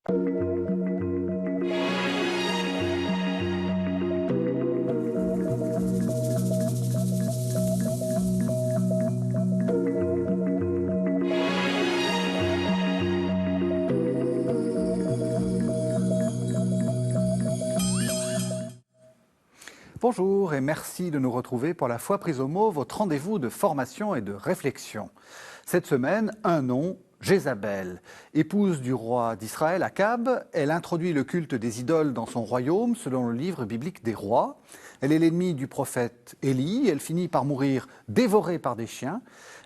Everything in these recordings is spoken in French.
Bonjour et merci de nous retrouver pour la Foi prise au mot, votre rendez-vous de formation et de réflexion. Cette semaine, un nom, Jézabel. Épouse du roi d'Israël, Akab, elle introduit le culte des idoles dans son royaume selon le livre biblique des rois. Elle est l'ennemie du prophète Élie, elle finit par mourir dévorée par des chiens,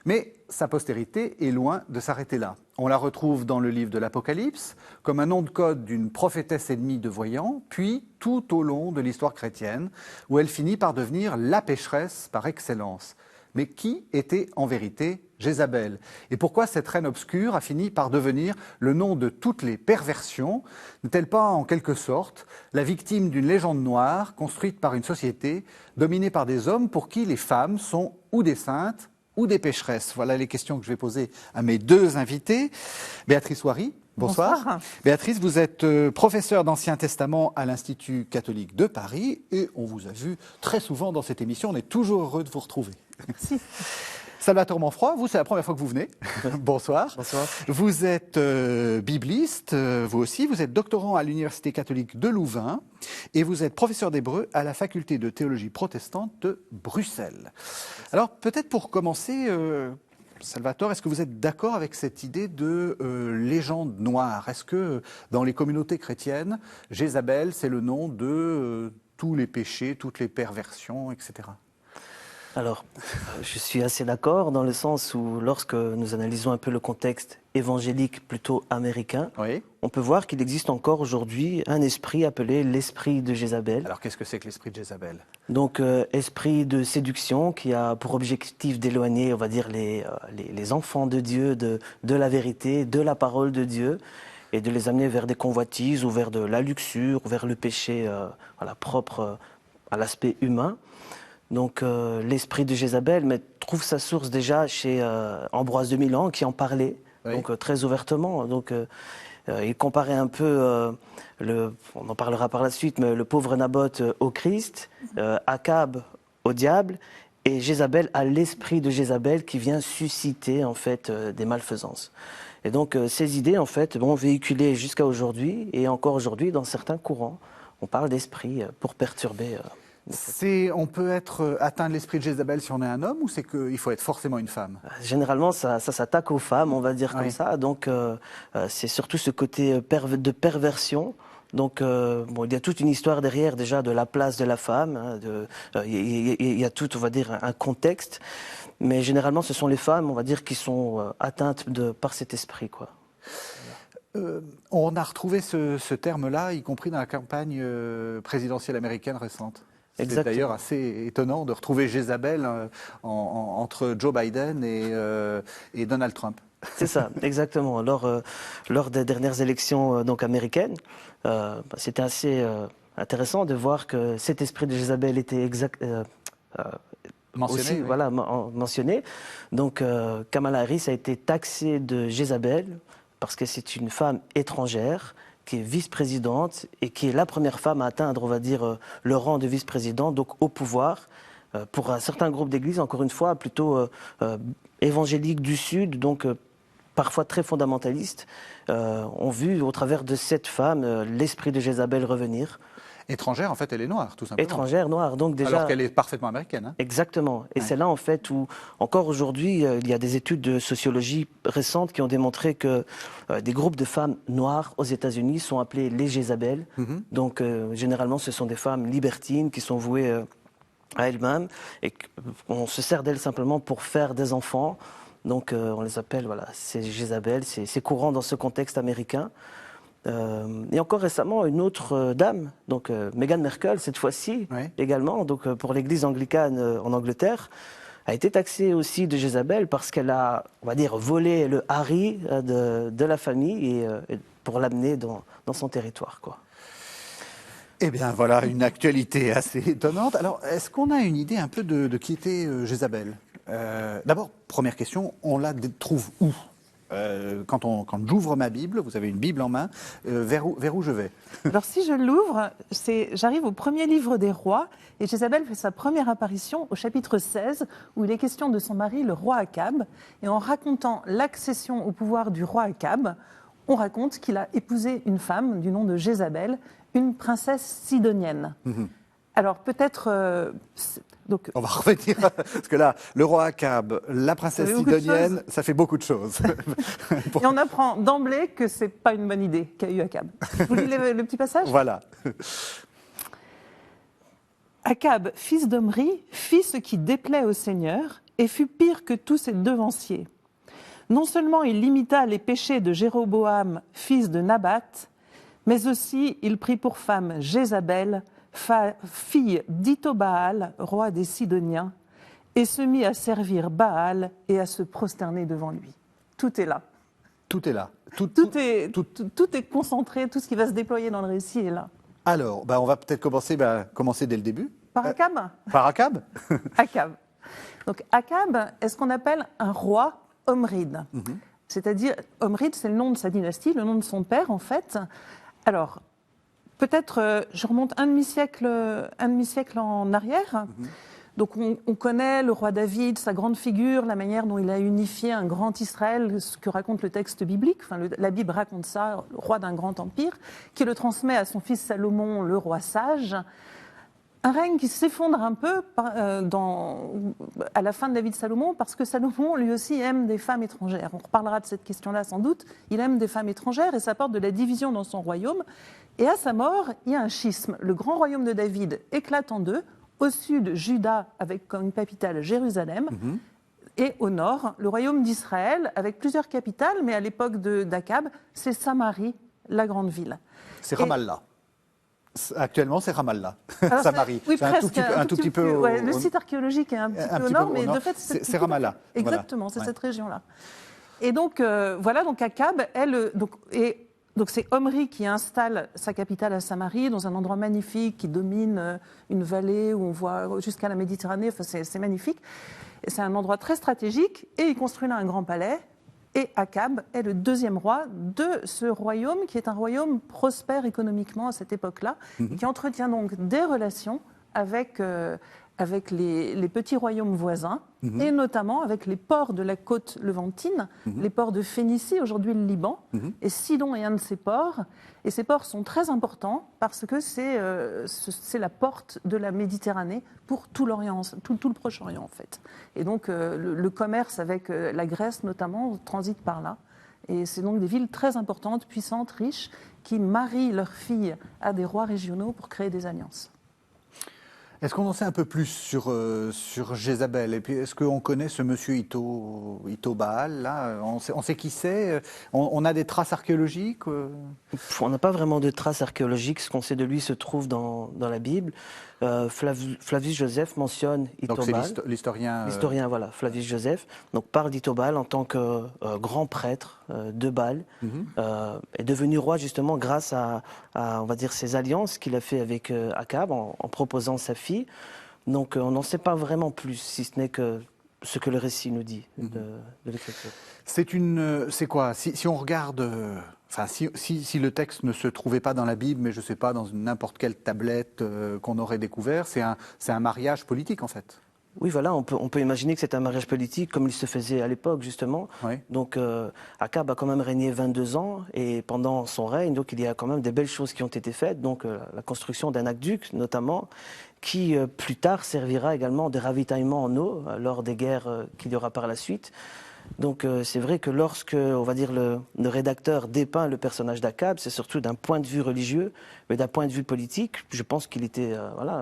mais sa postérité est loin de s'arrêter là. On la retrouve dans le livre de l'Apocalypse comme un nom de code d'une prophétesse ennemie de voyants, puis tout au long de l'histoire chrétienne, où elle finit par devenir la pécheresse par excellence. Mais qui était en vérité Jézabel? Et pourquoi cette reine obscure a fini par devenir le nom de toutes les perversions? N'est-elle pas en quelque sorte la victime d'une légende noire construite par une société dominée par des hommes pour qui les femmes sont ou des saintes ou des pécheresses? Voilà les questions que je vais poser à mes deux invités. Béatrice Ouari, bonsoir. Bonsoir. Béatrice, vous êtes professeure d'Ancien Testament à l'Institut catholique de Paris et on vous a vu très souvent dans cette émission. On est toujours heureux de vous retrouver. Merci. Salvatore Manfroy, vous, c'est la première fois que vous venez. Bonsoir. Bonsoir. Vous êtes bibliste, vous aussi. Vous êtes doctorant à l'Université catholique de Louvain et vous êtes professeur d'hébreu à la faculté de théologie protestante de Bruxelles. Alors, peut-être pour commencer, Salvatore, est-ce que vous êtes d'accord avec cette idée de légende noire? Est-ce que dans les communautés chrétiennes, Jézabel, c'est le nom de tous les péchés, toutes les perversions, etc.? Alors, je suis assez d'accord dans le sens où lorsque nous analysons un peu le contexte évangélique plutôt américain, Oui. on peut voir qu'il existe encore aujourd'hui un esprit appelé l'esprit de Jézabel. Alors, qu'est-ce que c'est que l'esprit de Jézabel? Donc, esprit de séduction qui a pour objectif d'éloigner, on va dire, les enfants de Dieu de la vérité, de la parole de Dieu, et de les amener vers des convoitises ou vers de la luxure, ou vers le péché propre à l'aspect humain. Donc l'esprit de Jézabel trouve sa source déjà chez Ambroise de Milan qui en parlait, Oui. donc très ouvertement. Donc il comparait un peu, on en parlera par la suite, mais le pauvre Naboth au Christ, Akab au diable, et Jézabel à l'esprit de Jézabel qui vient susciter en fait des malfaisances. Et donc ces idées en fait vont véhiculer jusqu'à aujourd'hui, et encore aujourd'hui dans certains courants, on parle d'esprit pour perturber. On peut être atteint de l'esprit de Jézabel si on est un homme ou c'est qu'il faut être forcément une femme? Généralement, ça s'attaque aux femmes, on va dire comme Oui. ça. Donc, c'est surtout ce côté de perversion. Donc, il y a toute une histoire derrière déjà de la place de la femme. Hein, il y a tout, on va dire, un contexte. Mais généralement, ce sont les femmes, on va dire, qui sont atteintes par cet esprit, quoi. On a retrouvé ce terme-là, y compris dans la campagne présidentielle américaine récente. C'est Exactement. d'ailleurs assez étonnant de retrouver Jézabel entre Joe Biden et Donald Trump. C'est ça, exactement. Lors des dernières élections donc américaines, c'était assez intéressant de voir que cet esprit de Jézabel était Mentionné, aussi, oui. voilà, mentionné. Donc Kamala Harris a été taxée de Jézabel parce que c'est une femme étrangère qui est vice-présidente et qui est la première femme à atteindre, on va dire, le rang de vice-président, donc au pouvoir, pour un certain groupe d'églises, encore une fois, plutôt évangéliques du Sud, donc parfois très fondamentalistes, ont vu au travers de cette femme l'esprit de Jézabel revenir. Étrangère, en fait, elle est noire, tout simplement. Étrangère, noire, donc déjà... Alors qu'elle est parfaitement américaine. Hein. Exactement. Et Ouais. c'est là, en fait, où, encore aujourd'hui, il y a des études de sociologie récentes qui ont démontré que des groupes de femmes noires aux États-Unis sont appelés les Jézabel. Mm-hmm. Donc, généralement, ce sont des femmes libertines qui sont vouées à elles-mêmes et on se sert d'elles simplement pour faire des enfants. Donc, on les appelle, voilà, ces Jézabel. C'est courant dans ce contexte américain. Et encore récemment, une autre dame, donc Meghan Markle, cette fois-ci, Oui. également, donc pour l'église anglicane en Angleterre, a été taxée aussi de Jézabel parce qu'elle a, on va dire, volé le Harry de la famille et pour l'amener dans son territoire, quoi. Eh bien, voilà une actualité assez étonnante. Alors, est-ce qu'on a une idée un peu de qui était Jézabel? D'abord, première question, on la trouve où? quand j'ouvre ma Bible, vous avez une Bible en main, vers où je vais? Alors si je l'ouvre, j'arrive au premier livre des rois et Jézabel fait sa première apparition au chapitre 16 où il est question de son mari, le roi Akab. Et en racontant l'accession au pouvoir du roi Akab, on raconte qu'il a épousé une femme du nom de Jézabel, une princesse sidonienne. Alors peut-être... donc, on va revenir, parce que là, le roi Akab, la princesse sidonienne, ça fait beaucoup de choses. Et on apprend d'emblée que ce n'est pas une bonne idée qu'a eu Akab. Je vous lis le petit passage. Voilà. Akab, fils d'Omri, fit ce qui déplaît au Seigneur et fut pire que tous ses devanciers. Non seulement il imita les péchés de Jéroboam, fils de Nabat, mais aussi il prit pour femme Jézabel, fille d'Itobaal, roi des Sidoniens, et se mit à servir Baal et à se prosterner devant lui. Tout est là. Tout est là. Tout est concentré, tout ce qui va se déployer dans le récit est là. Alors, on va peut-être commencer dès le début. Par Akab Par Akab. Akab. Donc Akab est ce qu'on appelle un roi omride. C'est-à-dire, Omride, c'est le nom de sa dynastie, le nom de son père en fait. Alors, peut-être, je remonte un demi-siècle en arrière. Donc on connaît le roi David, sa grande figure, la manière dont il a unifié un grand Israël, ce que raconte le texte biblique. Enfin, la Bible raconte ça, le roi d'un grand empire, qui le transmet à son fils Salomon, le roi sage. Un règne qui s'effondre un peu à la fin de la vie de Salomon, parce que Salomon, lui aussi, aime des femmes étrangères. On reparlera de cette question-là sans doute. Il aime des femmes étrangères et ça porte de la division dans son royaume. Et à sa mort, il y a un schisme. Le grand royaume de David éclate en deux. Au sud, Juda, avec comme capitale Jérusalem. Et au nord, le royaume d'Israël, avec plusieurs capitales, mais à l'époque d'Akab, c'est Samarie, la grande ville. C'est Ramallah. Actuellement, c'est Ramallah, Alors, Samarie. Oui, c'est presque, un tout petit peu. Le site archéologique est un petit peu au nord, mais de fait, c'est Ramallah. Exactement, voilà. c'est cette région-là. Et donc, voilà, donc Akab, donc c'est Omri qui installe sa capitale à Samarie, dans un endroit magnifique qui domine une vallée où on voit jusqu'à la Méditerranée. Enfin, c'est magnifique. Et c'est un endroit très stratégique. Et il construit là un grand palais. Et Akab est le deuxième roi de ce royaume, qui est un royaume prospère économiquement à cette époque-là, qui entretient donc des relations avec les petits royaumes voisins, et notamment avec les ports de la côte levantine, les ports de Phénicie, aujourd'hui le Liban, et Sidon est un de ces ports. Et ces ports sont très importants parce que c'est la porte de la Méditerranée pour tout l'Orient, tout le Proche-Orient en fait. Et donc le commerce avec la Grèce notamment transite par là. Et c'est donc des villes très importantes, puissantes, riches, qui marient leurs filles à des rois régionaux pour créer des alliances. Est-ce qu'on en sait un peu plus sur Jézabel? Et puis, est-ce qu'on connaît ce monsieur Itobaal là? On sait qui c'est? On a des traces archéologiques? On n'a pas vraiment de traces archéologiques. Ce qu'on sait de lui se trouve dans la Bible. Flavius Joseph mentionne Itobaal. Donc c'est l'historien. L'historien, voilà, Flavius Joseph. Donc parle d'Itobaal en tant que grand prêtre de Baal, est devenu roi justement grâce à, on va dire, ses alliances qu'il a fait avec Akab en proposant sa fille. Donc on n'en sait pas vraiment plus, si ce n'est que ce que le récit nous dit de l'écriture. C'est quoi? Si on regarde, enfin si le texte ne se trouvait pas dans la Bible, mais je ne sais pas, dans n'importe quelle tablette qu'on aurait découvert, c'est un mariage politique en fait. Oui, voilà, on peut imaginer que c'est un mariage politique comme il se faisait à l'époque, justement. Oui. Donc, Akab a quand même régné 22 ans, et pendant son règne, donc, il y a quand même des belles choses qui ont été faites. Donc, la construction d'un aqueduc, notamment, qui, plus tard, servira également de ravitaillement en eau lors des guerres qu'il y aura par la suite. Donc, c'est vrai que lorsque, on va dire, le rédacteur dépeint le personnage d'Akab, c'est surtout d'un point de vue religieux, mais d'un point de vue politique, je pense qu'il était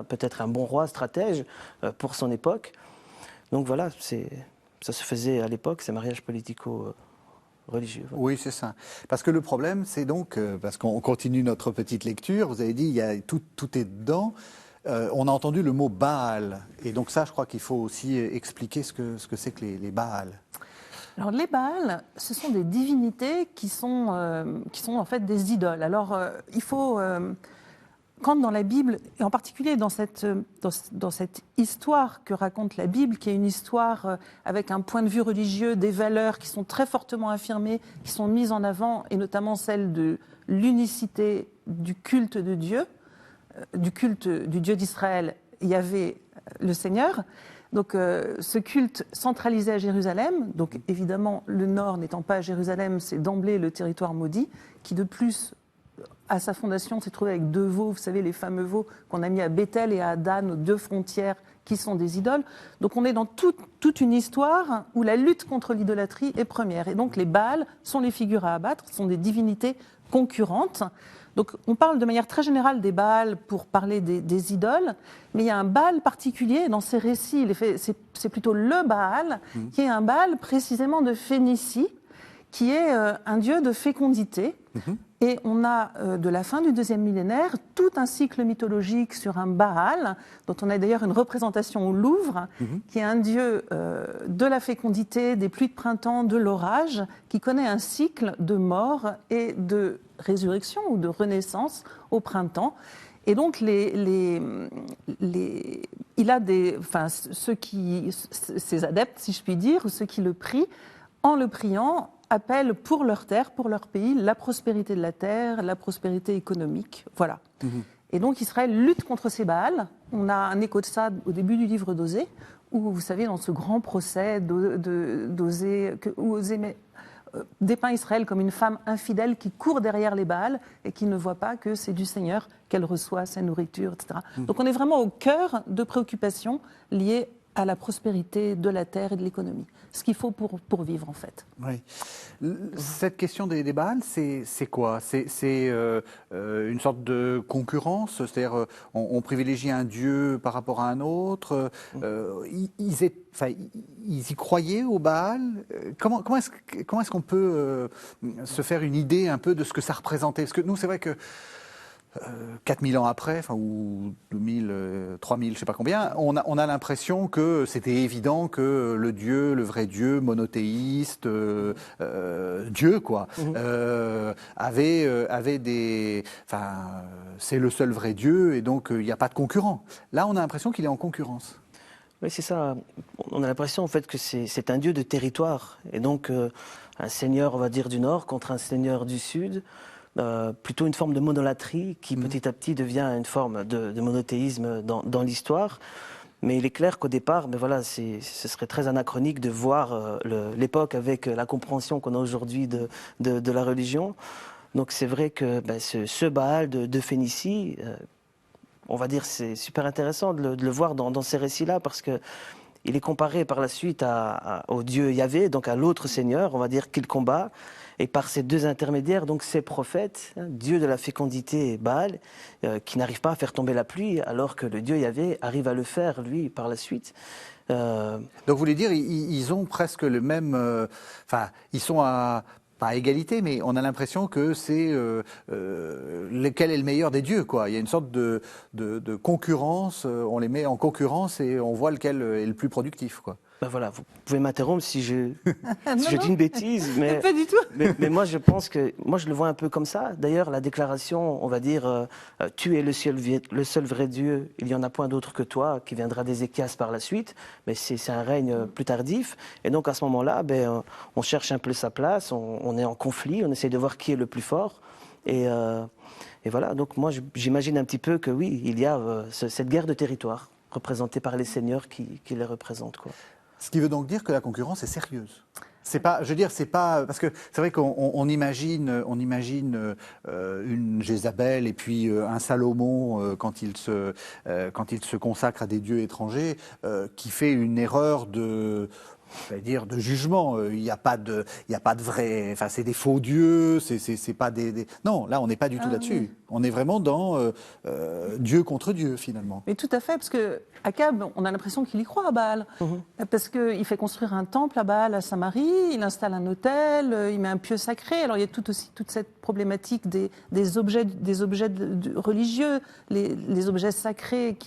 peut-être un bon roi, stratège pour son époque. Donc voilà, ça se faisait à l'époque, ces mariages politico-religieux. Voilà. Oui, c'est ça. Parce que le problème, c'est donc, parce qu'on continue notre petite lecture, vous avez dit, tout est dedans. On a entendu le mot Baal. Et donc ça, je crois qu'il faut aussi expliquer ce que c'est que les Baals. Alors les Baals, ce sont des divinités qui sont en fait des idoles. Alors il faut quand dans la Bible, et en particulier dans cette histoire que raconte la Bible, qui est une histoire avec un point de vue religieux, des valeurs qui sont très fortement affirmées, qui sont mises en avant, et notamment celle de l'unicité du culte de Dieu, du culte du Dieu d'Israël, Yahvé, le Seigneur. Donc ce culte centralisé à Jérusalem, donc évidemment le nord n'étant pas à Jérusalem, c'est d'emblée le territoire maudit, qui de plus, à sa fondation, s'est trouvé avec 2 veaux, vous savez, les fameux veaux qu'on a mis à Bethel et à Dan, aux 2 frontières qui sont des idoles. Donc on est dans toute une histoire où la lutte contre l'idolâtrie est première. Et donc les Baals sont les figures à abattre, sont des divinités concurrentes. Donc on parle de manière très générale des Baals pour parler des idoles, mais il y a un Baal particulier dans ces récits, c'est plutôt le Baal, qui est un Baal précisément de Phénicie, qui est un dieu de fécondité. Et on a, de la fin du 2e millénaire, tout un cycle mythologique sur un Baal, dont on a d'ailleurs une représentation au Louvre, qui est un dieu de la fécondité, des pluies de printemps, de l'orage, qui connaît un cycle de mort et de résurrection ou de renaissance au printemps. Et donc, il a ses adeptes, si je puis dire, ou ceux qui le prient, en le priant, appellent pour leur terre, pour leur pays, la prospérité de la terre, la prospérité économique. Voilà. Et donc Israël lutte contre ces Baals. On a un écho de ça au début du livre d'Osée, où vous savez, dans ce grand procès d'Osée, où Osée dépeint Israël comme une femme infidèle qui court derrière les Baals et qui ne voit pas que c'est du Seigneur qu'elle reçoit sa nourriture, etc. Donc on est vraiment au cœur de préoccupations liées à la prospérité de la terre et de l'économie. Ce qu'il faut pour vivre, en fait. Oui. Cette question des Baals, c'est quoi? C'est une sorte de concurrence? C'est-à-dire, on privilégie un dieu par rapport à un autre? Ils y croyaient au Baal? Comment est-ce qu'on peut se faire une idée un peu de ce que ça représentait? Parce que nous, c'est vrai que 4000 ans après, ou 2000, 3000, je ne sais pas combien, on a l'impression que c'était évident que le vrai Dieu, monothéiste, Dieu, quoi, avait des... Enfin, c'est le seul vrai Dieu et donc il n'y a pas de concurrent. Là, on a l'impression qu'il est en concurrence. Oui, c'est ça. On a l'impression en fait que c'est un Dieu de territoire. Et donc, un seigneur, on va dire, du nord contre un seigneur du sud. Plutôt une forme de monolatrie qui petit à petit devient une forme de monothéisme dans l'histoire. Mais il est clair qu'au départ, ce serait très anachronique de voir l'époque avec la compréhension qu'on a aujourd'hui de la religion. Donc c'est vrai que ce Baal de Phénicie, on va dire c'est super intéressant de le voir dans ces récits-là parce que il est comparé par la suite au dieu Yahvé, donc à l'autre seigneur, on va dire, qu'il combat. Et par ces 2 intermédiaires, donc ces prophètes, Dieu de la fécondité et Baal, qui n'arrivent pas à faire tomber la pluie, alors que le Dieu Yahvé arrive à le faire, lui, par la suite. Donc vous voulez dire, ils ont presque le même... ils sont pas à égalité, mais on a l'impression que c'est lequel est le meilleur des dieux, quoi. Il y a une sorte de concurrence, on les met en concurrence et on voit lequel est le plus productif, quoi. Voilà, vous pouvez m'interrompre si je dis une bêtise, mais pas du tout. Mais moi je pense que je le vois un peu comme ça. D'ailleurs, la déclaration, on va dire, tu es le seul vrai Dieu, il y en a point d'autre que toi, qui viendra d'Ézéchias par la suite. Mais c'est un règne plus tardif, et donc à ce moment-là, on cherche un peu sa place, on est en conflit, on essaie de voir qui est le plus fort, et voilà. Donc moi j'imagine un petit peu que oui, il y a cette guerre de territoire représentée par les seigneurs qui les représentent, quoi. Ce qui veut donc dire que la concurrence est sérieuse. C'est pas, je veux dire, c'est pas parce que c'est vrai qu'on imagine une Jézabel et puis un Salomon quand il se consacre à des dieux étrangers qui fait une erreur de jugement. Il n'y a pas de vrai. Enfin, c'est des faux dieux. C'est pas des. Non, là, on n'est pas du tout là-dessus. Oui. On est vraiment dans Dieu contre Dieu, finalement. Mais tout à fait, parce que Akab, on a l'impression qu'il y croit à Baal, parce qu'il fait construire un temple à Baal à Samarie, il installe un autel, il met un pieu sacré. Alors il y a toute cette problématique des objets religieux, les objets sacrés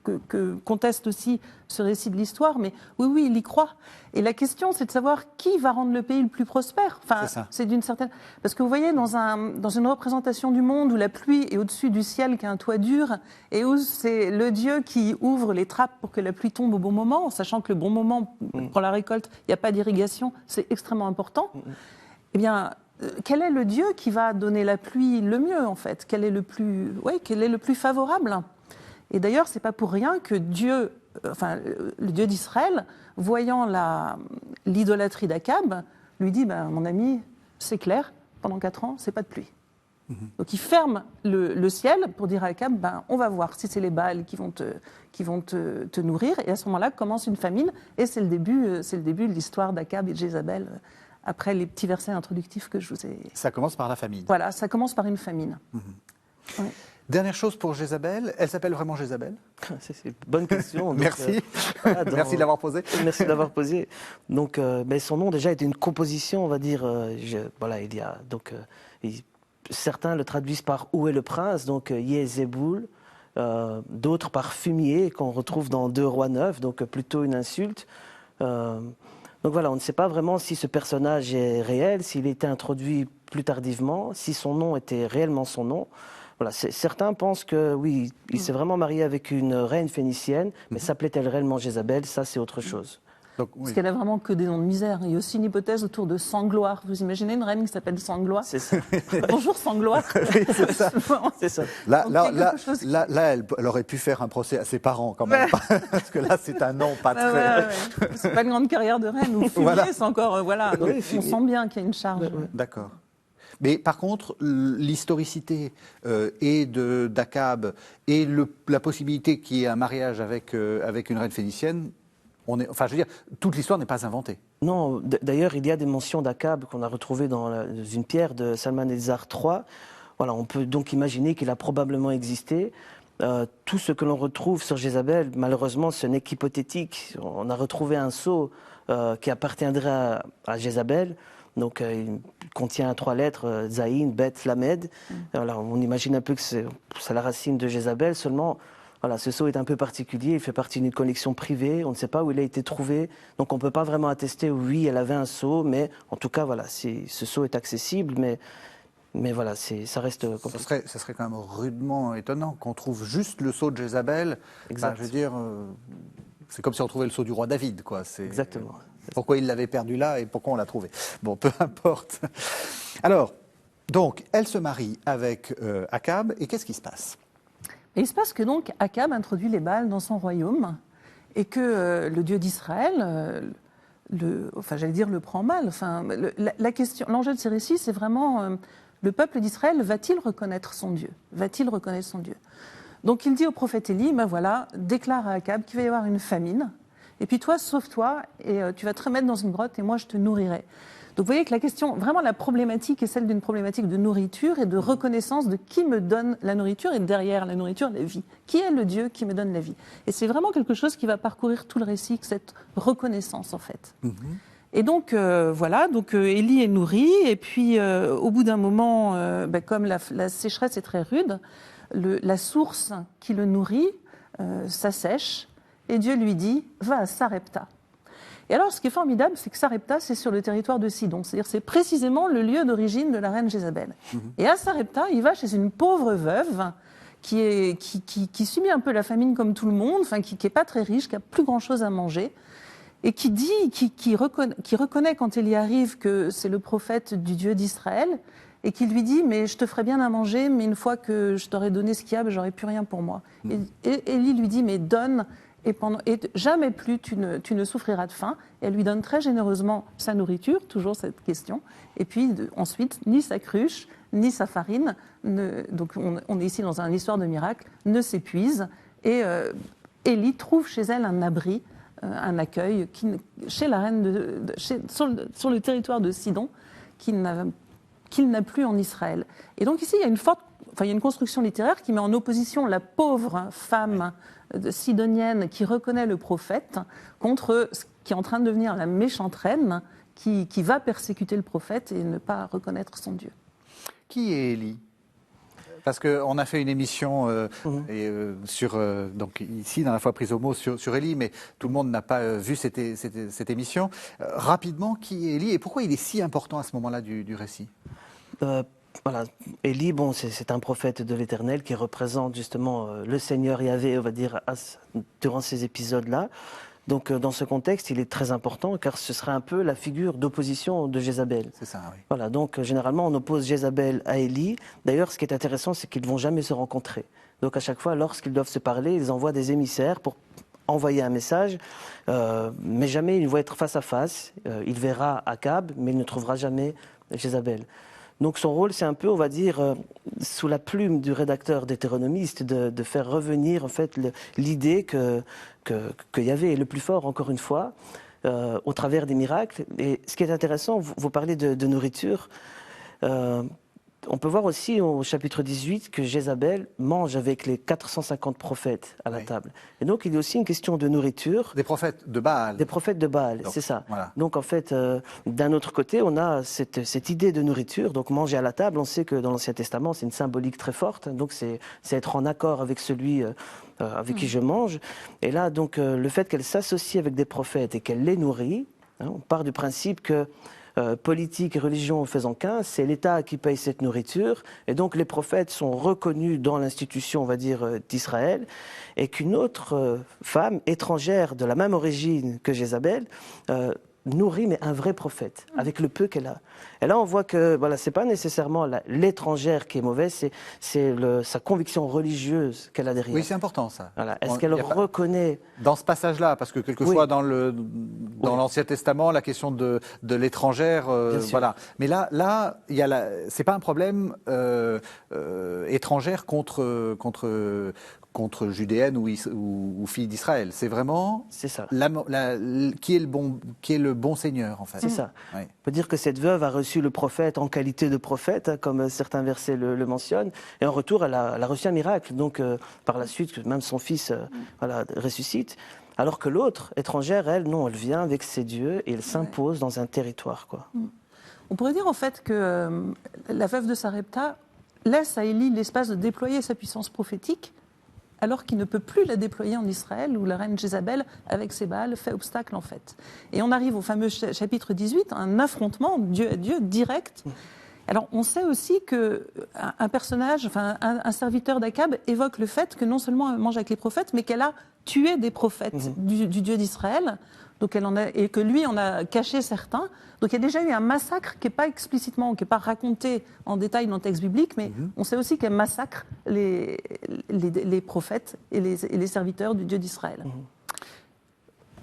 que conteste aussi ce récit de l'histoire, mais oui, il y croit. Et la question, c'est de savoir qui va rendre le pays le plus prospère. Enfin, c'est d'une certaine... Parce que vous voyez, dans une représentation du monde où la pluie est au-dessus du ciel, qui a un toit dur, et où c'est le Dieu qui ouvre les trappes pour que la pluie tombe au bon moment, en sachant que le bon moment pour la récolte, il n'y a pas d'irrigation, c'est extrêmement important. Eh bien, quel est le Dieu qui va donner la pluie le mieux, en fait? Quel est le plus favorable? Et d'ailleurs, c'est pas pour rien que Dieu, le Dieu d'Israël, voyant l'idolâtrie d'Akab, lui dit, mon ami, c'est clair, pendant 4 ans, c'est pas de pluie. Donc il ferme le ciel pour dire à Akab, on va voir si c'est les Baals qui vont te nourrir. Et à ce moment-là commence une famine, et c'est le début de l'histoire d'Akab et de Jézabel, après les petits versets introductifs que je vous ai... Ça commence par la famine. Voilà, ça commence par une famine. Ouais. Dernière chose pour Jézabel, elle s'appelle vraiment Jézabel? C'est une bonne question. Merci. Merci de l'avoir posé. Merci de l'avoir posé. Donc, son nom déjà était une composition, on va dire. Il y a certains le traduisent par Où est le prince, donc Yézéboul, d'autres par fumier qu'on retrouve dans 2 Rois 9, donc plutôt une insulte. Donc voilà, on ne sait pas vraiment si ce personnage est réel, s'il a été introduit plus tardivement, si son nom était réellement son nom. Voilà, certains pensent que oui, il s'est vraiment marié avec une reine phénicienne, mais s'appelait-elle réellement Jézabel? Ça, c'est autre chose. Donc, Parce qu'elle n'a vraiment que des noms de misère. Il y a aussi une hypothèse autour de Sangloire. Vous imaginez une reine qui s'appelle Sangloire? C'est ça. Bonjour Sangloire. Oui, c'est ça. C'est ça. Là, elle aurait pu faire un procès à ses parents quand même, parce que là, c'est un nom pas très... C'est pas une grande carrière de reine. Ou fumier, c'est encore... on sent bien qu'il y a une charge. D'accord. Mais par contre, l'historicité d'Akab et la possibilité qu'il y ait un mariage avec une reine phénicienne, toute l'histoire n'est pas inventée. Non, d'ailleurs, il y a des mentions d'Akab qu'on a retrouvées dans une pierre de Salmanésar III. Voilà, on peut donc imaginer qu'il a probablement existé. Tout ce que l'on retrouve sur Jézabel, malheureusement, ce n'est qu'hypothétique. On a retrouvé un sceau qui appartiendrait à Jézabel. Donc, il contient 3 lettres, Zaïn, Bet, Lamed. Alors, on imagine un peu que c'est la racine de Jézabel. Seulement, voilà, ce sceau est un peu particulier. Il fait partie d'une collection privée. On ne sait pas où il a été trouvé. Donc, on ne peut pas vraiment attester, oui, elle avait un sceau. Mais en tout cas, voilà, ce sceau est accessible. Mais voilà, ça reste compliqué. Ça serait quand même rudement étonnant qu'on trouve juste le sceau de Jézabel. Exact. Je veux dire, c'est comme si on trouvait le sceau du roi David, quoi. Exactement. Pourquoi il l'avait perdu là et pourquoi on l'a trouvé? Bon, peu importe. Alors, donc, elle se marie avec Akab, et qu'est-ce qui se passe? Et il se passe que donc Akab introduit les Baals dans son royaume, et que le Dieu d'Israël, le prend mal. L'enjeu de ces récits, c'est vraiment le peuple d'Israël va-t-il reconnaître son Dieu? Va-t-il reconnaître son Dieu? Donc il dit au prophète Élie, voilà, déclare à Akab qu'il va y avoir une famine. Et puis toi, sauve-toi, et tu vas te remettre dans une grotte, et moi, je te nourrirai. Donc vous voyez que la question, vraiment la problématique est celle d'une problématique de nourriture et de reconnaissance de qui me donne la nourriture, et derrière la nourriture, la vie. Qui est le Dieu qui me donne la vie? Et c'est vraiment quelque chose qui va parcourir tout le récit, cette reconnaissance, en fait. Et donc, Élie est nourri, et puis au bout d'un moment, comme la sécheresse est très rude, la source qui le nourrit s'assèche, et Dieu lui dit, va à Sarepta. Et alors, ce qui est formidable, c'est que Sarepta, c'est sur le territoire de Sidon. C'est-à-dire, c'est précisément le lieu d'origine de la reine Jézabel. Et à Sarepta, il va chez une pauvre veuve qui subit un peu la famine comme tout le monde, qui n'est pas très riche, qui n'a plus grand-chose à manger, et qui reconnaît quand elle y arrive que c'est le prophète du Dieu d'Israël, et qui lui dit, mais je te ferai bien à manger, mais une fois que je t'aurai donné ce qu'il y a, j'aurai plus rien pour moi. Et Élie lui dit, mais donne, et jamais plus tu ne souffriras de faim. Et elle lui donne très généreusement sa nourriture, toujours cette question. Et puis ensuite, ni sa cruche, ni sa farine, donc on est ici dans une histoire de miracle, ne s'épuisent. Et Élie trouve chez elle un abri, un accueil, chez la reine sur le territoire de Sidon, qu'il n'a plus en Israël. Et donc ici, il y a une construction littéraire qui met en opposition la pauvre femme sidonienne qui reconnaît le prophète contre ce qui est en train de devenir la méchante reine qui va persécuter le prophète et ne pas reconnaître son Dieu. Qui est Élie? Parce qu'on a fait une émission donc ici, dans la foi prise au mot, sur Élie, mais tout le monde n'a pas vu cette émission. Rapidement, qui est Élie et pourquoi il est si important à ce moment-là du récit? Voilà, Élie, bon, c'est un prophète de l'Éternel qui représente justement le Seigneur Yahvé, on va dire, durant ces épisodes-là. Donc, dans ce contexte, il est très important car ce serait un peu la figure d'opposition de Jézabel. C'est ça, oui. Voilà, donc généralement, on oppose Jézabel à Élie. D'ailleurs, ce qui est intéressant, c'est qu'ils ne vont jamais se rencontrer. Donc, à chaque fois, lorsqu'ils doivent se parler, ils envoient des émissaires pour envoyer un message, mais jamais ils vont être face à face. Il verra Akab, mais il ne trouvera jamais Jézabel. Donc son rôle, c'est un peu, on va dire, sous la plume du rédacteur deutéronomiste, de faire revenir en fait l'idée que Yahvé est le plus fort, encore une fois, au travers des miracles. Et ce qui est intéressant, vous parlez de nourriture. On peut voir aussi au chapitre 18 que Jézabel mange avec les 450 prophètes à la table. Et donc il y a aussi une question de nourriture. Des prophètes de Baal. Des prophètes de Baal, c'est ça. Voilà. Donc en fait, d'un autre côté, on a cette idée de nourriture. Donc manger à la table, on sait que dans l'Ancien Testament, c'est une symbolique très forte. Donc c'est être en accord avec celui avec qui je mange. Et là, donc le fait qu'elle s'associe avec des prophètes et qu'elle les nourrit, on part du principe que politique et religion faisant qu'un, c'est l'État qui paye cette nourriture, et donc les prophètes sont reconnus dans l'institution, on va dire, d'Israël, et qu'une autre femme étrangère de la même origine que Jézabel nourrit mais un vrai prophète, avec le peu qu'elle a. Et là, on voit que voilà, c'est pas nécessairement l'étrangère qui est mauvaise, c'est sa conviction religieuse qu'elle a derrière. Oui, c'est important ça. Voilà. Est-ce qu'elle reconnaît... Dans ce passage-là, parce que quelquefois dans l'Ancien Testament, la question de l'étrangère, voilà. Mais là, c'est pas un problème étrangère contre judéenne ou fille d'Israël. C'est vraiment ça. Qui est le bon Seigneur, en fait. C'est ça. Oui. On peut dire que cette veuve a reçu le prophète en qualité de prophète, hein, comme certains versets le mentionnent, et en retour, elle a reçu un miracle. Donc, par la suite, même son fils ressuscite. Alors que l'autre, étrangère, elle, non, elle vient avec ses dieux et elle s'impose dans un territoire, quoi. On pourrait dire en fait que la veuve de Sarepta laisse à Élie l'espace de déployer sa puissance prophétique, alors qu'il ne peut plus la déployer en Israël, où la reine Jézabel, avec ses Baals, fait obstacle en fait. Et on arrive au fameux chapitre 18, un affrontement Dieu à Dieu direct. Alors on sait aussi qu'un personnage, enfin un serviteur d'Akab évoque le fait que non seulement elle mange avec les prophètes, mais qu'elle a tué des prophètes du Dieu d'Israël, donc et que lui en a caché certains. Donc il y a déjà eu un massacre qui n'est pas explicitement, qui n'est pas raconté en détail dans le texte biblique, mais on sait aussi qu'elle massacre les prophètes et les serviteurs du Dieu d'Israël.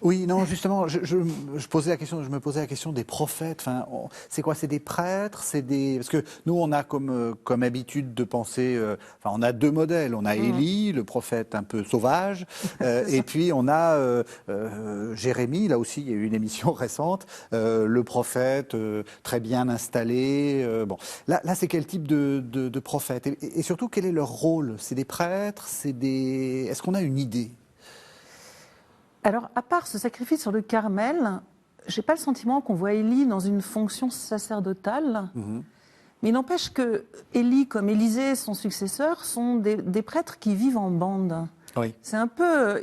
Oui, non, justement, je me posais la question des prophètes. Enfin, c'est quoi? C'est des prêtres? Parce que nous, on a comme habitude de penser. Enfin, on a deux modèles. On a Élie, le prophète un peu sauvage, et puis on a Jérémie. Là aussi, il y a eu une émission récente. Le prophète très bien installé. Bon, là, c'est quel type de prophète? Et surtout, quel est leur rôle? C'est des prêtres? Est-ce qu'on a une idée? Alors, à part ce sacrifice sur le Carmel, je n'ai pas le sentiment qu'on voit Élie dans une fonction sacerdotale. Mais il n'empêche que Élie, comme Élisée, son successeur, sont des prêtres qui vivent en bande. Oui. C'est un peu,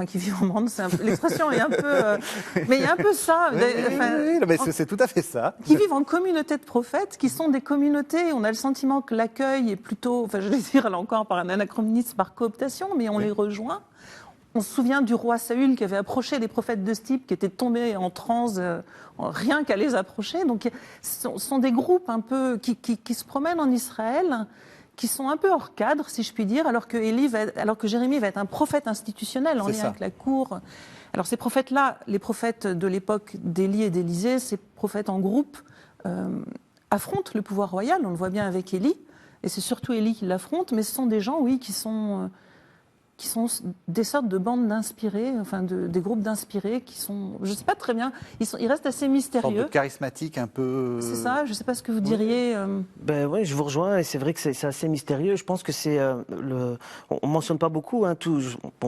qui vivent en bande. L'expression est un peu, mais il y a un peu ça. Oui, c'est tout à fait ça. Qui vivent en communauté de prophètes, qui sont des communautés. On a le sentiment que l'accueil est plutôt, je vais dire là encore par un anachronisme, par cooptation, mais on les rejoint. On se souvient du roi Saül qui avait approché des prophètes de ce type, qui étaient tombés en transe rien qu'à les approcher. Donc, ce sont des groupes un peu qui se promènent en Israël, qui sont un peu hors cadre, si je puis dire, alors que Jérémie va être un prophète institutionnel en lien avec la cour. Alors, ces prophètes-là, les prophètes de l'époque d'Élie et d'Élisée, ces prophètes en groupe, affrontent le pouvoir royal. On le voit bien avec Élie, et c'est surtout Élie qui l'affronte, mais ce sont des gens, oui, qui sont des sortes de bandes d'inspirés, enfin des groupes d'inspirés qui sont, je ne sais pas très bien, ils restent assez mystérieux. Une sorte de charismatique un peu... C'est ça, je ne sais pas ce que vous diriez. Ben oui, je vous rejoins, et c'est vrai que c'est assez mystérieux. Je pense que c'est... on ne mentionne pas beaucoup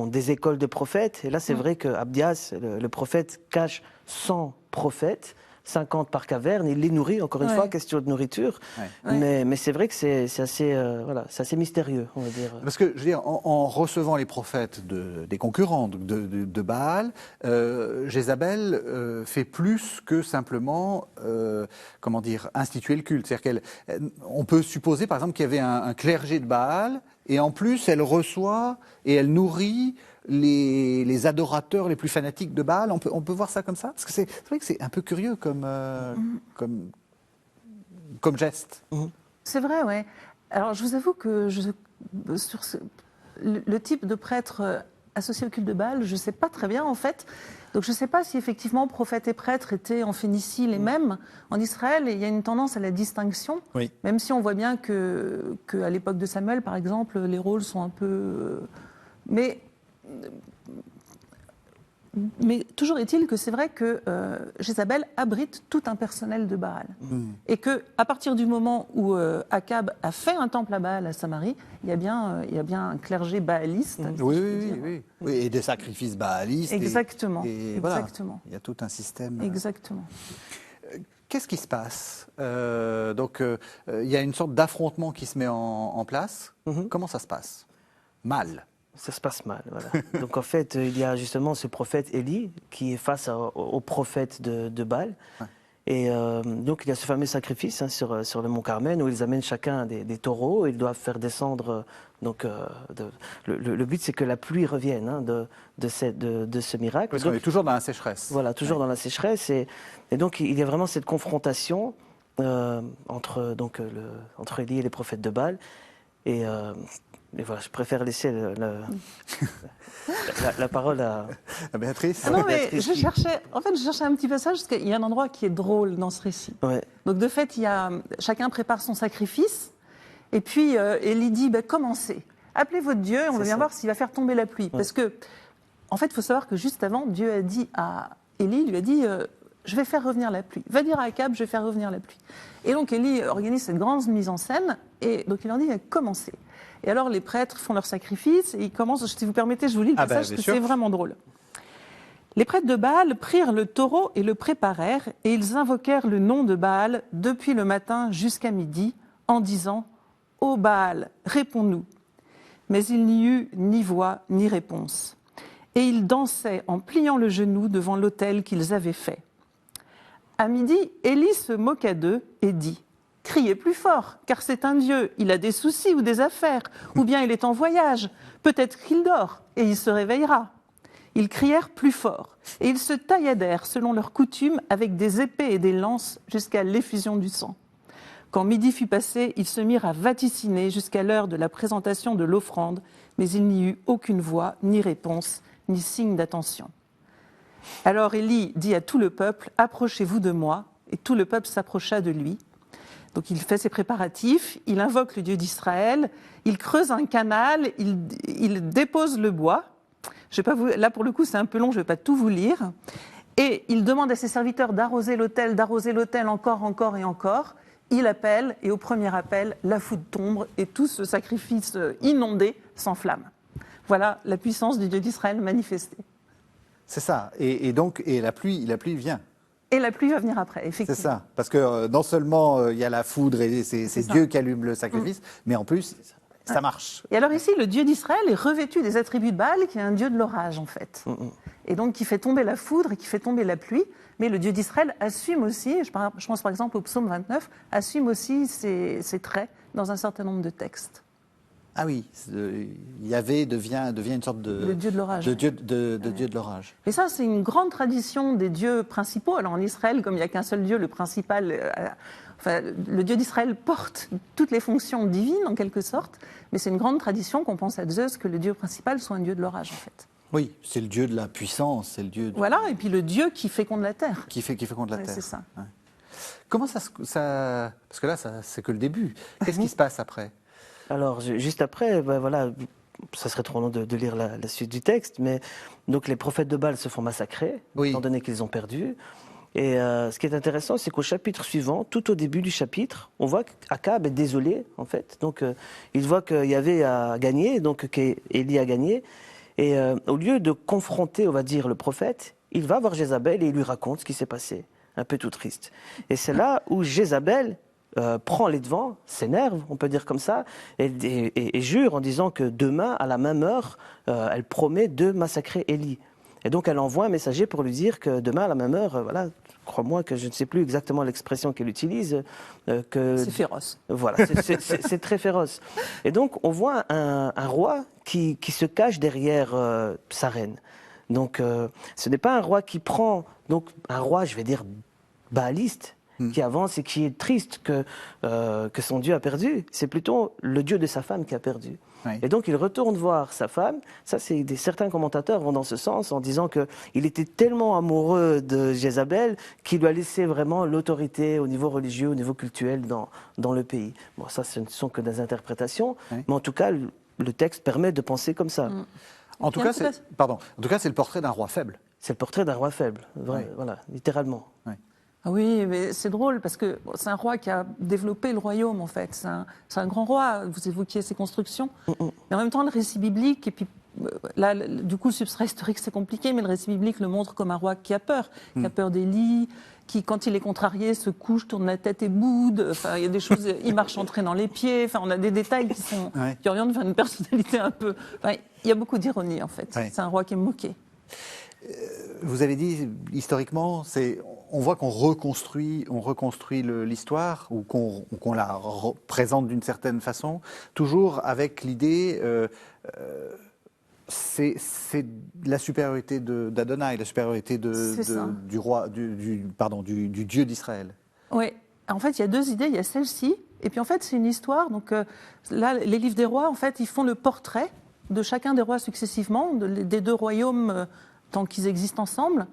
des écoles de prophètes, et là c'est vrai que Abdias, le prophète, cache 100 prophètes. 50 par caverne, il les nourrit, encore une fois, question de nourriture. Mais c'est vrai que c'est assez mystérieux, on va dire. Parce que, je veux dire, en recevant les prophètes des concurrents de Baal, Jézabel fait plus que simplement, comment dire, instituer le culte. C'est-à-dire qu'on peut supposer, par exemple, qu'il y avait un clergé de Baal, et en plus, elle reçoit et elle nourrit les adorateurs les plus fanatiques de Baal. On peut voir ça comme ça? Parce que c'est vrai que c'est un peu curieux comme geste. C'est vrai, oui. Alors, je vous avoue que le type de prêtre associé au culte de Baal, je ne sais pas très bien, en fait. Donc, je ne sais pas si, effectivement, prophètes et prêtres étaient en Phénicie les mêmes. En Israël, il y a une tendance à la distinction, même si on voit bien qu'à l'époque de Samuel, par exemple, les rôles sont un peu... Mais toujours est-il que c'est vrai que Jézabel abrite tout un personnel de Baal. Et qu'à partir du moment où Akab a fait un temple à Baal à Samarie, il y a bien un clergé baaliste. Oui, et des sacrifices baalistes. Exactement. Exactement. Voilà, il y a tout un système. Exactement. Qu'est-ce qui se passe? Donc, il y a une sorte d'affrontement qui se met en place. Comment ça se passe? Mal. Ça se passe mal, voilà. Donc en fait, il y a justement ce prophète Élie qui est face au prophète de Baal. Et donc il y a ce fameux sacrifice sur le mont Carmel où ils amènent chacun des taureaux et ils doivent faire descendre. Donc le but c'est que la pluie revienne de ce miracle. Parce qu'on est toujours dans la sécheresse. Voilà, toujours dans la sécheresse. Et donc il y a vraiment cette confrontation entre Élie et les prophètes de Baal. Et voilà, je préfère laisser la parole à Béatrice. Ah non, mais je cherchais un petit passage parce qu'il y a un endroit qui est drôle dans ce récit. Donc de fait, chacun prépare son sacrifice et puis Élie dit commencez, appelez votre Dieu et on va bien voir s'il va faire tomber la pluie. Parce que, en fait, il faut savoir que juste avant, Dieu a dit à Élie, lui a dit je vais faire revenir la pluie. Va dire à Akab, je vais faire revenir la pluie. Et donc Élie organise cette grande mise en scène et donc il leur dit commencez. Et alors, les prêtres font leur sacrifice et ils commencent, si vous permettez, je vous lis le passage parce que c'est vraiment drôle. Les prêtres de Baal prirent le taureau et le préparèrent et ils invoquèrent le nom de Baal depuis le matin jusqu'à midi en disant « Ô Baal, réponds-nous ». Mais il n'y eut ni voix ni réponse. Et ils dansaient en pliant le genou devant l'autel qu'ils avaient fait. À midi, Élie se moqua d'eux et dit « Criez plus fort, car c'est un Dieu, il a des soucis ou des affaires, ou bien il est en voyage, peut-être qu'il dort, et il se réveillera. » Ils crièrent plus fort, et ils se tailladèrent selon leur coutume avec des épées et des lances jusqu'à l'effusion du sang. Quand midi fut passé, ils se mirent à vaticiner jusqu'à l'heure de la présentation de l'offrande, mais il n'y eut aucune voix, ni réponse, ni signe d'attention. Alors Élie dit à tout le peuple, « Approchez-vous de moi », et tout le peuple s'approcha de lui. Donc il fait ses préparatifs, il invoque le Dieu d'Israël, il creuse un canal, il dépose le bois. Je vais pas là pour le coup c'est un peu long, je ne vais pas tout vous lire. Et il demande à ses serviteurs d'arroser l'autel encore et encore. Il appelle et au premier appel, la foudre tombe et tout ce sacrifice inondé s'enflamme. Voilà la puissance du Dieu d'Israël manifestée. C'est ça. Et donc la pluie vient. Et la pluie va venir après, effectivement. C'est ça, parce que non seulement il y a la foudre et c'est Dieu qui allume le sacrifice, mais en plus, ça marche. Et alors ici, le Dieu d'Israël est revêtu des attributs de Baal, qui est un Dieu de l'orage, en fait. Et donc, qui fait tomber la foudre et qui fait tomber la pluie. Mais le Dieu d'Israël assume aussi, je pense par exemple au psaume 29, assume aussi ses traits dans un certain nombre de textes. Ah oui, Yahvé devient une sorte de dieu de l'orage. Dieu de l'orage. Et ça, c'est une grande tradition des dieux principaux. Alors en Israël, comme il n'y a qu'un seul dieu, le principal, le Dieu d'Israël porte toutes les fonctions divines en quelque sorte, mais c'est une grande tradition qu'on pense à Zeus que le dieu principal soit un dieu de l'orage en fait. Oui, c'est le dieu de la puissance, c'est le dieu. Voilà, et puis le dieu qui féconde la terre. Qui féconde la terre. C'est ça. Ouais. Comment ça, parce que là, c'est que le début. Qu'est-ce qui se passe après? Alors, juste après, voilà, ça serait trop long de lire la suite du texte, mais donc les prophètes de Baal se font massacrer, étant donné qu'ils ont perdu. Et ce qui est intéressant, c'est qu'au chapitre suivant, tout au début du chapitre, on voit qu'Akab est désolé, en fait. Donc, il voit qu'il y avait à gagner, donc qu'Élie a gagné. Et au lieu de confronter, on va dire, le prophète, il va voir Jézabel et il lui raconte ce qui s'est passé. un peu tout triste. Et c'est là où Jézabel prend les devants, s'énerve, on peut dire comme ça, et jure en disant que demain, à la même heure, elle promet de massacrer Élie. Et donc elle envoie un messager pour lui dire que demain, à la même heure, voilà, crois-moi que je ne sais plus exactement l'expression qu'elle utilise. C'est féroce. Voilà, c'est très féroce. Et donc on voit un roi qui se cache derrière sa reine. Donc ce n'est pas un roi qui prend, donc un roi, je vais dire, baaliste, qui avance et qui est triste que son Dieu a perdu. C'est plutôt le Dieu de sa femme qui a perdu. Oui. Et donc il retourne voir sa femme. Ça, certains commentateurs vont dans ce sens en disant qu'il était tellement amoureux de Jézabel qu'il lui a laissé vraiment l'autorité au niveau religieux, au niveau culturel dans le pays. Bon, ça, ce ne sont que des interprétations, Oui. mais en tout cas, le texte permet de penser comme ça. En tout cas, c'est le portrait d'un roi faible. C'est le portrait d'un roi faible, voilà, littéralement. Oui. Ah oui, mais c'est drôle parce que c'est un roi qui a développé le royaume en fait. C'est un grand roi, vous évoquiez ses constructions. Mais en même temps, le récit biblique, et puis là, du coup, le substrat historique c'est compliqué, mais le récit biblique le montre comme un roi qui a peur d'Élie, qui, quand il est contrarié, se couche, tourne la tête et boude. Enfin, il y a des choses, il marche entraînant les pieds. Enfin, on a des détails qui orientent vers une personnalité un peu. Enfin, il y a beaucoup d'ironie en fait. Ouais. C'est un roi qui est moqué. Vous avez dit, historiquement, on voit qu'on reconstruit l'histoire, ou qu'on la présente d'une certaine façon, toujours avec l'idée, c'est la supériorité d'Adonai, la supériorité du roi, du Dieu d'Israël. Oui, en fait, il y a deux idées. Il y a celle-ci, et puis en fait, c'est une histoire. Donc là, les livres des rois, en fait, ils font le portrait de chacun des rois successivement, des deux royaumes tant qu'ils existent ensemble,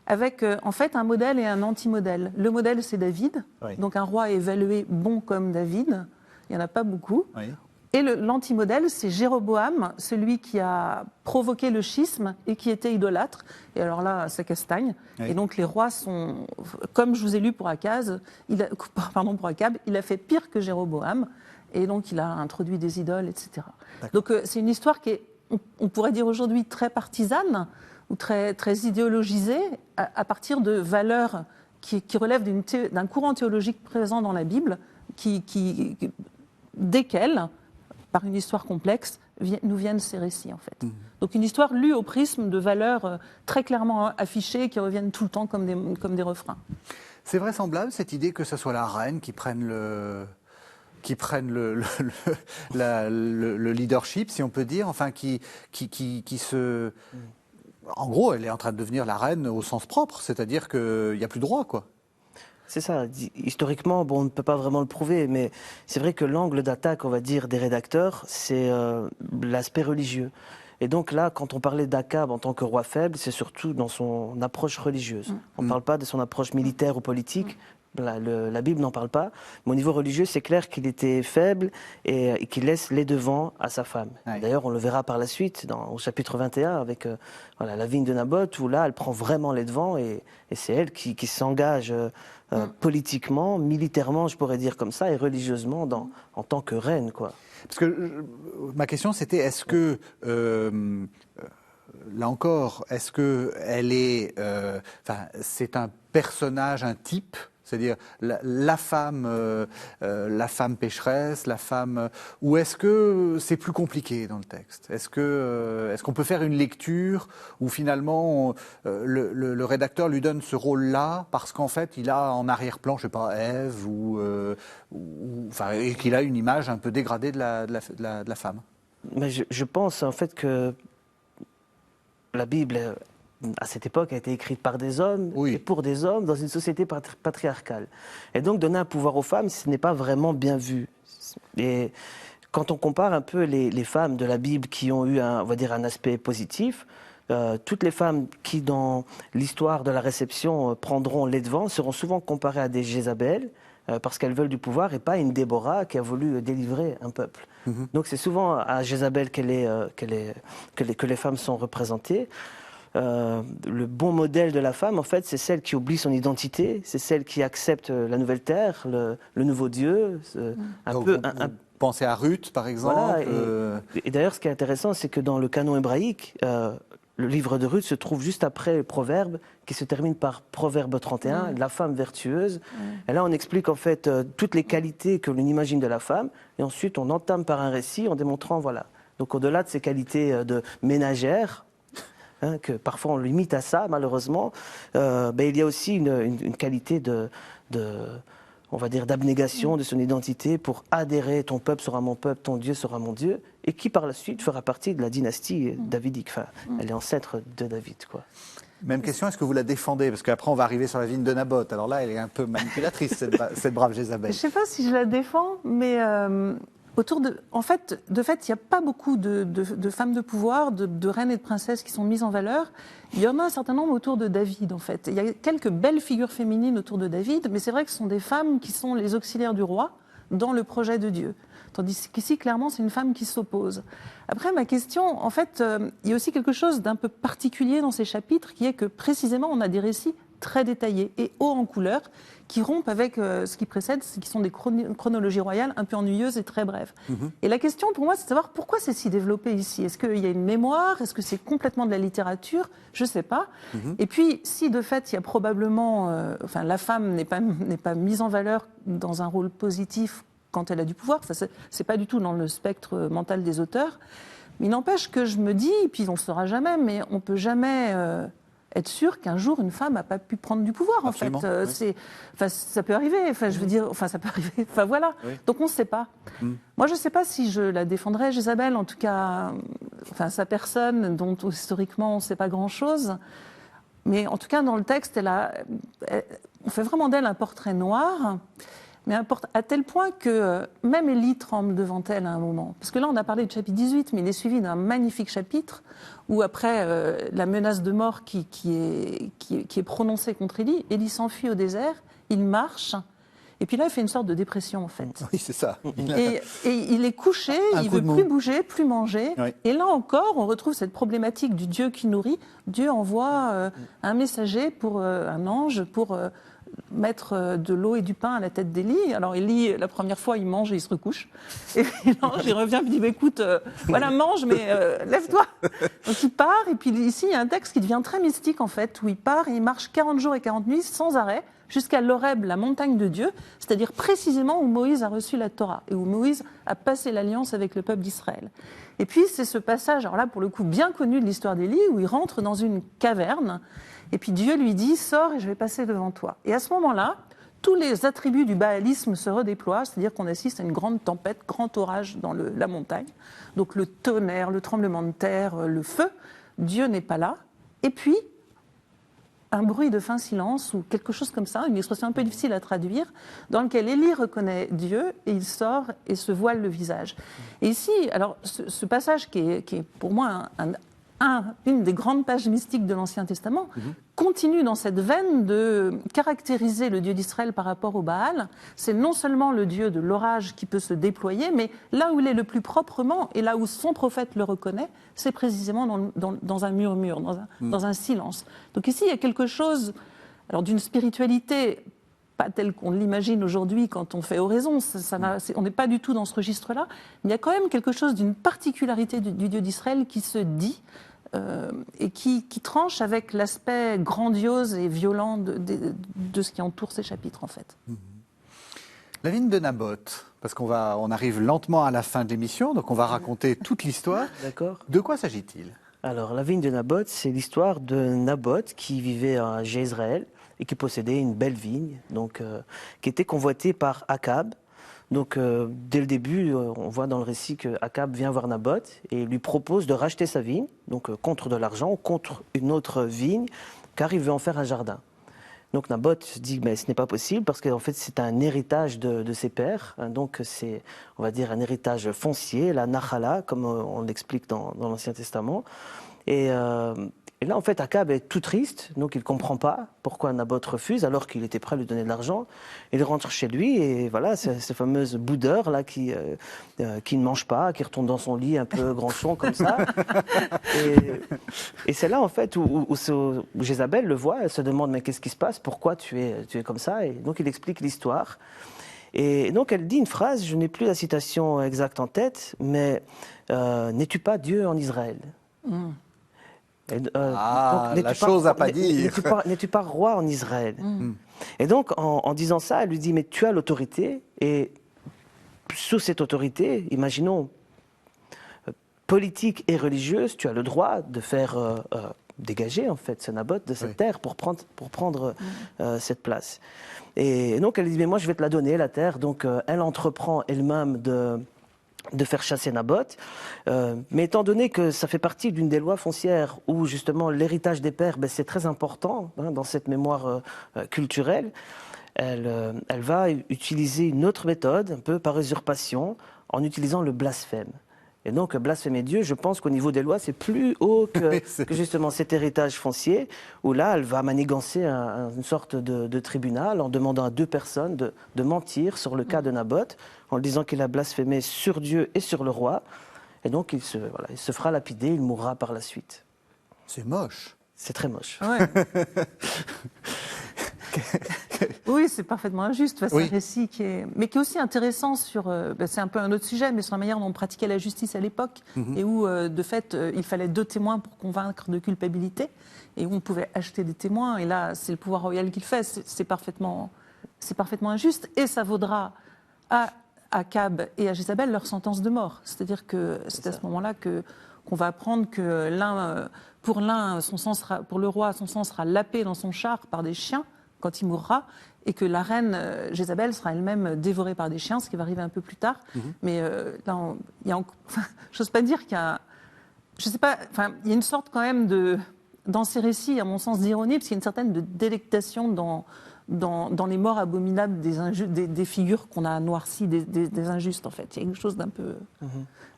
avec en fait un modèle et un anti-modèle. Le modèle, c'est David, donc un roi évalué bon comme David. Il n'y en a pas beaucoup. Oui. Et l'anti-modèle, c'est Jéroboam, celui qui a provoqué le schisme et qui était idolâtre. Et alors là, ça castagne. Oui. Et donc les rois sont, comme je vous ai lu pour Akab, il a fait pire que Jéroboam. Et donc il a introduit des idoles, etc. Donc c'est une histoire qui est, on pourrait dire aujourd'hui, très partisane ou très, très idéologisée à partir de valeurs qui relèvent d'un courant théologique présent dans la Bible, desquelles, par une histoire complexe, nous viennent ces récits, en fait. Donc une histoire lue au prisme de valeurs très clairement affichées, qui reviennent tout le temps comme des refrains. C'est vraisemblable, cette idée que ce soit la reine qui prenne le leadership, si on peut dire, enfin qui se... En gros, elle est en train de devenir la reine au sens propre, c'est-à-dire qu'il n'y a plus de roi, quoi. C'est ça. Historiquement, bon, on ne peut pas vraiment le prouver, mais c'est vrai que l'angle d'attaque, on va dire, des rédacteurs, c'est l'aspect religieux. Et donc là, quand on parlait d'Akab en tant que roi faible, c'est surtout dans son approche religieuse. On ne parle pas de son approche militaire ou politique. La Bible n'en parle pas, mais au niveau religieux, c'est clair qu'il était faible et qu'il laisse les devants à sa femme. Oui. D'ailleurs, on le verra par la suite, au chapitre 21, avec la vigne de Naboth, où là, elle prend vraiment les devants et c'est elle qui s'engage politiquement, militairement, je pourrais dire comme ça, et religieusement en tant que reine, quoi. Parce que ma question, c'était, est-ce que... là encore, est-ce qu'elle est... c'est un personnage, un type, c'est-à-dire la femme pécheresse, la femme... Ou est-ce que c'est plus compliqué dans le texte ? Est-ce qu'on peut faire une lecture où finalement le rédacteur lui donne ce rôle-là parce qu'en fait il a en arrière-plan, je ne sais pas, Ève et qu'il a une image un peu dégradée de la femme ? Mais je pense en fait que la Bible, à cette époque, a été écrite par des hommes et pour des hommes dans une société patriarcale. Et donc donner un pouvoir aux femmes, ce n'est pas vraiment bien vu. Et quand on compare un peu les femmes de la Bible qui ont eu on va dire un aspect positif, toutes les femmes qui, dans l'histoire de la réception, prendront les devants seront souvent comparées à des Jézabel, parce qu'elles veulent du pouvoir et pas une Déborah qui a voulu délivrer un peuple. Donc c'est souvent à Jézabel que les femmes sont représentées. Le bon modèle de la femme, en fait, c'est celle qui oublie son identité, c'est celle qui accepte la nouvelle terre, le nouveau Dieu. Pensez à Ruth, par exemple. Voilà, et d'ailleurs, ce qui est intéressant, c'est que dans le canon hébraïque, le livre de Ruth se trouve juste après le Proverbe, qui se termine par Proverbe 31, la femme vertueuse. Et là, on explique en fait toutes les qualités que l'on imagine de la femme, et ensuite on entame par un récit en démontrant, voilà. Donc au-delà de ces qualités de ménagère, que parfois on limite à ça, malheureusement, il y a aussi une qualité on va dire, d'abnégation de son identité pour adhérer, ton peuple sera mon peuple, ton Dieu sera mon Dieu, et qui par la suite fera partie de la dynastie davidique. Enfin, elle est ancêtre de David, quoi. Même question, est-ce que vous la défendez? Parce qu'après, on va arriver sur la vigne de Naboth. Alors là, elle est un peu manipulatrice, cette brave Jézabel. Je ne sais pas si je la défends, mais de fait, il n'y a pas beaucoup de femmes de pouvoir, de reines et de princesses qui sont mises en valeur. Il y en a un certain nombre autour de David, en fait. Il y a quelques belles figures féminines autour de David, mais c'est vrai que ce sont des femmes qui sont les auxiliaires du roi dans le projet de Dieu. Tandis qu'ici, clairement, c'est une femme qui s'oppose. Après, ma question, en fait, il y a aussi quelque chose d'un peu particulier dans ces chapitres, qui est que précisément, on a des récits très détaillés et hauts en couleur, qui rompent avec ce qui précède, qui sont des chronologies royales un peu ennuyeuses et très brèves. Et la question pour moi, c'est de savoir pourquoi c'est si développé ici. Est-ce qu'il y a une mémoire? Est-ce que c'est complètement de la littérature? Je ne sais pas. Et puis, si de fait, il y a probablement... la femme n'est pas mise en valeur dans un rôle positif quand elle a du pouvoir, ça c'est pas du tout dans le spectre mental des auteurs, mais il n'empêche que je me dis, et puis on ne le saura jamais, mais on ne peut jamais être sûr qu'un jour une femme n'a pas pu prendre du pouvoir. Absolument, en fait. Ça peut arriver, je veux dire, ça peut arriver, voilà. Oui. Donc on ne sait pas. Moi je ne sais pas si je la défendrais, Jézabel, en tout cas, sa personne, dont historiquement on ne sait pas grand-chose, mais en tout cas dans le texte, on fait vraiment d'elle un portrait noir, mais à tel point que même Élie tremble devant elle à un moment. Parce que là, on a parlé du chapitre 18, mais il est suivi d'un magnifique chapitre où, après la menace de mort qui est prononcée contre Élie, Élie s'enfuit au désert, il marche, et puis là, il fait une sorte de dépression, en fait. Oui, c'est ça. Et il est couché, il ne veut plus bouger, plus manger. Oui. Et là encore, on retrouve cette problématique du Dieu qui nourrit. Dieu envoie un messager, un ange, pour... mettre de l'eau et du pain à la tête d'Élie. Alors Élie, la première fois, il mange et il se recouche. Et l'ange, il revient et dit, écoute, voilà, mange, mais lève-toi. Donc il part, et puis ici, il y a un texte qui devient très mystique, en fait, où il part et il marche 40 jours et 40 nuits sans arrêt, jusqu'à l'Horeb, la montagne de Dieu, c'est-à-dire précisément où Moïse a reçu la Torah, et où Moïse a passé l'alliance avec le peuple d'Israël. Et puis c'est ce passage, alors là, pour le coup, bien connu de l'histoire d'Élie, où il rentre dans une caverne, et puis Dieu lui dit, sors et je vais passer devant toi. Et à ce moment-là, tous les attributs du baalisme se redéploient, c'est-à-dire qu'on assiste à une grande tempête, grand orage dans la montagne. Donc le tonnerre, le tremblement de terre, le feu, Dieu n'est pas là. Et puis, un bruit de fin silence, ou quelque chose comme ça, une expression un peu difficile à traduire, dans lequel Élie reconnaît Dieu, et il sort et se voile le visage. Et ici, alors, ce passage qui est pour moi une des grandes pages mystiques de l'Ancien Testament, continue dans cette veine de caractériser le Dieu d'Israël par rapport au Baal. C'est non seulement le Dieu de l'orage qui peut se déployer, mais là où il est le plus proprement, et là où son prophète le reconnaît, c'est précisément dans un murmure, dans un silence. Donc ici, il y a quelque chose d'une spiritualité pas telle qu'on l'imagine aujourd'hui quand on fait oraison, on n'est pas du tout dans ce registre-là, mais il y a quand même quelque chose d'une particularité du Dieu d'Israël qui se dit, et qui tranche avec l'aspect grandiose et violent de ce qui entoure ces chapitres, en fait. La vigne de Naboth, parce on arrive lentement à la fin de l'émission, donc on va raconter toute l'histoire. D'accord. De quoi s'agit-il? Alors, la vigne de Naboth, c'est l'histoire de Naboth qui vivait à Jezreel et qui possédait une belle vigne, donc, qui était convoitée par Akab. Donc, dès le début, on voit dans le récit que Akab vient voir Naboth et lui propose de racheter sa vigne, donc contre de l'argent, contre une autre vigne, car il veut en faire un jardin. Donc Naboth dit mais ce n'est pas possible parce qu'en fait c'est un héritage de ses pères, hein, donc c'est, on va dire, un héritage foncier, la nachala, comme on l'explique dans l'Ancien Testament. Et là, en fait, Akab est tout triste, donc il ne comprend pas pourquoi Naboth refuse, alors qu'il était prêt à lui donner de l'argent. Il rentre chez lui, et voilà, ces fameuses boudeurs là qui ne mange pas, qui retourne dans son lit un peu granchon comme ça. Et c'est là, en fait, où Jézabel le voit, elle se demande, mais qu'est-ce qui se passe? Pourquoi tu es comme ça? Et donc, il explique l'histoire. Et donc, elle dit une phrase, je n'ai plus la citation exacte en tête, mais « N'es-tu pas Dieu en Israël ?» Et, la chose à pas dire. N'es-tu pas roi en Israël? Et donc, en disant ça, elle lui dit, mais tu as l'autorité, et sous cette autorité, imaginons, politique et religieuse, tu as le droit de faire dégager, en fait, ce Naboth de cette terre pour prendre cette place. Et donc, elle dit, mais moi, je vais te la donner, la terre. Donc, elle entreprend elle-même de faire chasser Naboth. Mais étant donné que ça fait partie d'une des lois foncières où justement l'héritage des pères, c'est très important dans cette mémoire culturelle, elle va utiliser une autre méthode, un peu par usurpation, en utilisant le blasphème. Et donc, blasphémer Dieu, je pense qu'au niveau des lois, c'est plus haut que justement cet héritage foncier, où là, elle va manigancer une sorte de tribunal en demandant à deux personnes de mentir sur le cas de Naboth, en disant qu'il a blasphémé sur Dieu et sur le roi. Et donc, il se fera lapider, il mourra par la suite. C'est moche. C'est très moche. Ouais. Oui, c'est parfaitement injuste. Enfin, c'est un récit qui est aussi intéressant sur. C'est un peu un autre sujet, mais sur la manière dont on pratiquait la justice à l'époque, et où, de fait, il fallait 2 témoins pour convaincre de culpabilité, et où on pouvait acheter des témoins. Et là, c'est le pouvoir royal qui le fait. C'est parfaitement injuste, et ça vaudra à Akab et à Jézabel leur sentence de mort. C'est-à-dire que c'est à ce moment-là qu'on va apprendre que pour le roi, son sang sera lapé dans son char par des chiens quand il mourra, et que la reine Jézabel sera elle-même dévorée par des chiens, ce qui va arriver un peu plus tard. Mais là, j'ose pas dire qu'il y a, je sais pas, enfin, il y a une sorte quand même dans ces récits, à mon sens, d'ironie, parce qu'il y a une certaine délectation dans les morts abominables des figures qu'on a noircies, des injustes, en fait. Il y a quelque chose d'un peu,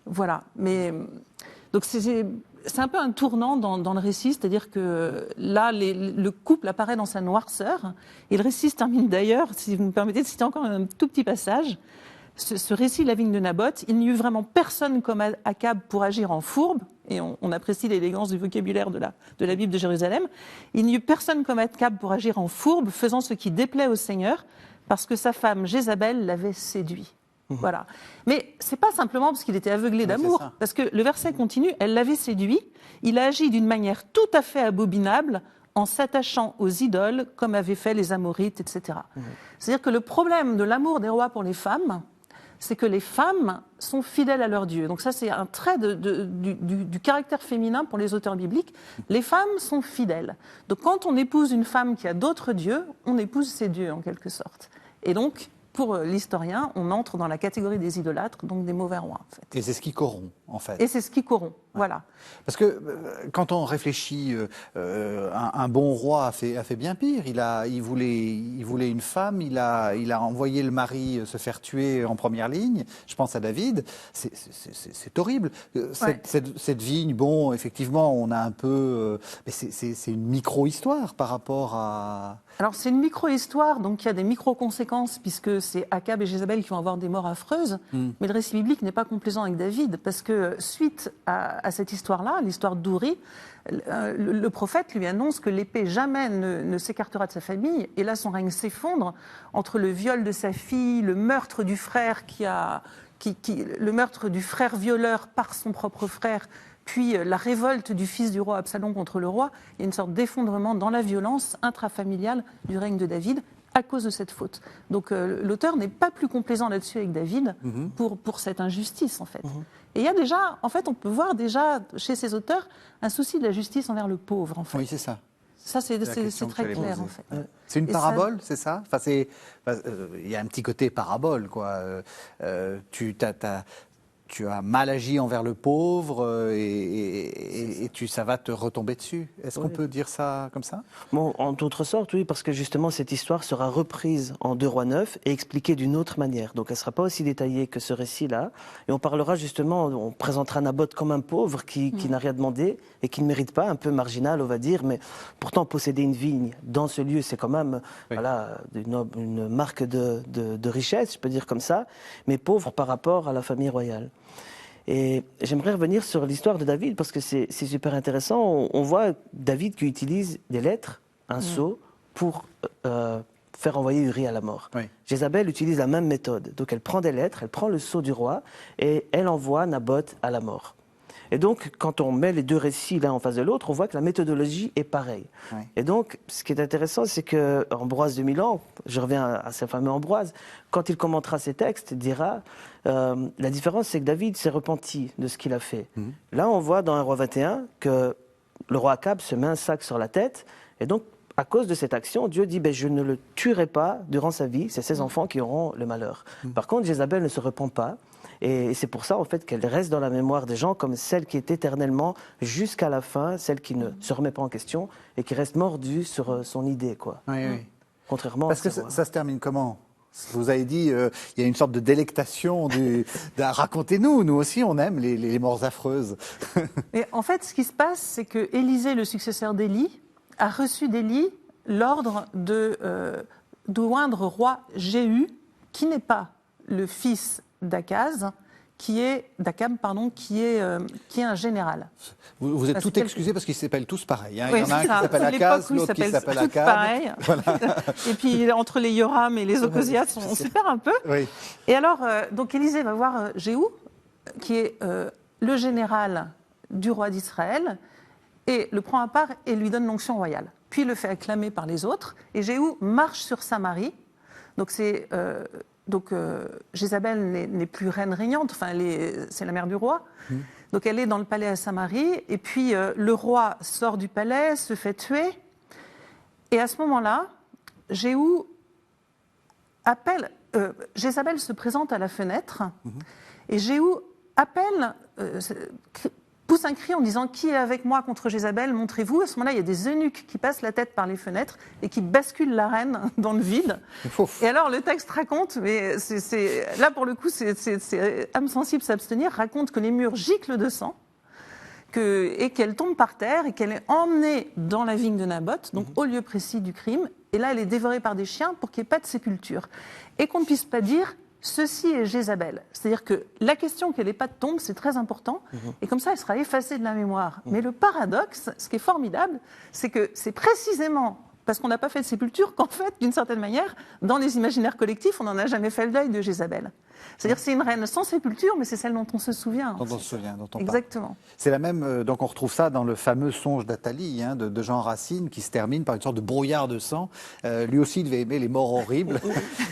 voilà. Mais donc c'est un peu un tournant dans le récit, c'est-à-dire que là, le couple apparaît dans sa noirceur, et le récit se termine d'ailleurs, si vous me permettez de citer encore un tout petit passage, ce récit de la vigne de Naboth, il n'y eut vraiment personne comme Akab pour agir en fourbe, et on apprécie l'élégance du vocabulaire de la Bible de Jérusalem, il n'y eut personne comme Akab pour agir en fourbe, faisant ce qui déplaît au Seigneur, parce que sa femme Jézabel l'avait séduit. Voilà. Mais c'est pas simplement parce qu'il était aveuglé d'amour, parce que le verset continue, elle l'avait séduit, il a agi d'une manière tout à fait abominable en s'attachant aux idoles comme avaient fait les Amorites, etc. C'est-à-dire que le problème de l'amour des rois pour les femmes, c'est que les femmes sont fidèles à leur Dieu. Donc ça, c'est un trait du caractère féminin pour les auteurs bibliques. Les femmes sont fidèles. Donc quand on épouse une femme qui a d'autres dieux, on épouse ses dieux en quelque sorte. Et donc, pour l'historien, on entre dans la catégorie des idolâtres, donc des mauvais rois, en fait. Et c'est ce qui corrompt, en fait. Et c'est ce qui corrompt, voilà. Parce que quand on réfléchit, un bon roi a fait bien pire. Il voulait une femme, il a envoyé le mari se faire tuer en première ligne. Je pense à David. C'est horrible. Cette vigne, bon, effectivement, on a un peu... mais c'est une micro-histoire par rapport à... Alors, c'est une micro-histoire, donc il y a des micro-conséquences, puisque c'est Akab et Jézabel qui vont avoir des morts affreuses. Mais le récit biblique n'est pas complaisant avec David, parce que suite à cette histoire-là, l'histoire d'Ouri, le prophète lui annonce que l'épée jamais ne s'écartera de sa famille, et là, son règne s'effondre entre le viol de sa fille, le meurtre du frère le meurtre du frère violeur par son propre frère, puis la révolte du fils du roi Absalom contre le roi. Il y a une sorte d'effondrement dans la violence intrafamiliale du règne de David à cause de cette faute. Donc l'auteur n'est pas plus complaisant là-dessus avec David pour cette injustice, en fait. Et il y a déjà, en fait, on peut voir déjà chez ces auteurs un souci de la justice envers le pauvre, en fait. Oui, c'est ça. Ça, c'est très clair, en fait. C'est une parabole, c'est ça? Enfin, il y a un petit côté parabole, quoi. Tu as mal agi envers le pauvre et ça va te retomber dessus. Est-ce qu'on peut dire ça comme ça? Bon, en d'autres sortes, oui, parce que justement cette histoire sera reprise en 2 Rois 9 et expliquée d'une autre manière. Donc elle ne sera pas aussi détaillée que ce récit-là. Et on parlera justement, on présentera Naboth comme un pauvre qui n'a rien demandé et qui ne mérite pas, un peu marginal, on va dire, mais pourtant posséder une vigne dans ce lieu, c'est quand même voilà, une marque de richesse, je peux dire comme ça, mais pauvre par rapport à la famille royale. Et j'aimerais revenir sur l'histoire de David parce que c'est super intéressant. On voit David qui utilise des lettres, un sceau, pour faire envoyer Uri à la mort. Oui. Jézabel utilise la même méthode. Donc elle prend des lettres, elle prend le sceau du roi et elle envoie Naboth à la mort. Et donc, quand on met les deux récits l'un en face de l'autre, on voit que la méthodologie est pareille. Oui. Et donc, ce qui est intéressant, c'est que Ambroise de Milan, je reviens à ce fameux Ambroise, quand il commentera ces textes, il dira la différence, c'est que David s'est repenti de ce qu'il a fait. Là, on voit dans 1 roi 21 que le roi Akab se met un sac sur la tête, et donc, à cause de cette action, Dieu dit je ne le tuerai pas durant sa vie, c'est ses enfants qui auront le malheur. Par contre, Jézabel ne se repent pas. Et c'est pour ça, en fait, qu'elle reste dans la mémoire des gens comme celle qui est éternellement, jusqu'à la fin, celle qui ne se remet pas en question et qui reste mordue sur son idée, quoi. Oui, oui. Contrairement Parce que à ces rois. ça se termine comment? Vous avez dit, il y a une sorte de délectation racontez-nous, nous aussi on aime les morts affreuses. Et en fait, ce qui se passe, c'est que Élisée, le successeur d'Élie, a reçu d'Élie l'ordre de oindre roi Jéhu, qui n'est pas le fils d'Akab, qui est un général. Vous êtes tout excusés parce qu'ils s'appellent tous pareil. Hein. Oui, il y en a un qui s'appelle Akaz, l'autre qui s'appelle Akab. Pareil. Voilà. Et puis entre les Yoram et les Ocosias, on s'y perd un peu. Oui. Et alors, donc Élisée va voir Jéhu, qui est le général du roi d'Israël, et le prend à part et lui donne l'onction royale. Puis il le fait acclamer par les autres, et Jéhu marche sur Samarie. Donc c'est Jézabel n'est plus reine régnante, enfin c'est la mère du roi. Donc elle est dans le palais à Samarie, et puis le roi sort du palais, se fait tuer, et à ce moment-là, Jéhu appelle, Jézabel se présente à la fenêtre, et Jéhu appelle, pousse un cri en disant « Qui est avec moi contre Jézabel? Montrez-vous ». À ce moment-là, il y a des eunuques qui passent la tête par les fenêtres et qui basculent la reine dans le vide. Et alors, le texte raconte, mais là, pour le coup, c'est âme sensible s'abstenir, raconte que les murs giclent de sang et qu'elle tombe par terre et qu'elle est emmenée dans la vigne de Naboth, donc au lieu précis du crime. Et là, elle est dévorée par des chiens pour qu'il n'y ait pas de sépulture. Et qu'on ne puisse pas dire « Ceci est Jézabel ». C'est-à-dire que la question qu'elle n'ait pas de tombe, c'est très important. Et comme ça, elle sera effacée de la mémoire. Mais le paradoxe, ce qui est formidable, c'est que c'est précisément parce qu'on n'a pas fait de sépulture qu'en fait, d'une certaine manière, dans les imaginaires collectifs, on n'en a jamais fait le deuil de Jézabel. C'est-à-dire que c'est une reine sans sépulture, mais c'est celle dont on se souvient. Dont on se souvient, dont on parle. Exactement. C'est la même, donc on retrouve ça dans le fameux songe d'Athalie, hein, de Jean Racine, qui se termine par une sorte de brouillard de sang. Lui aussi, il devait aimer les morts horribles,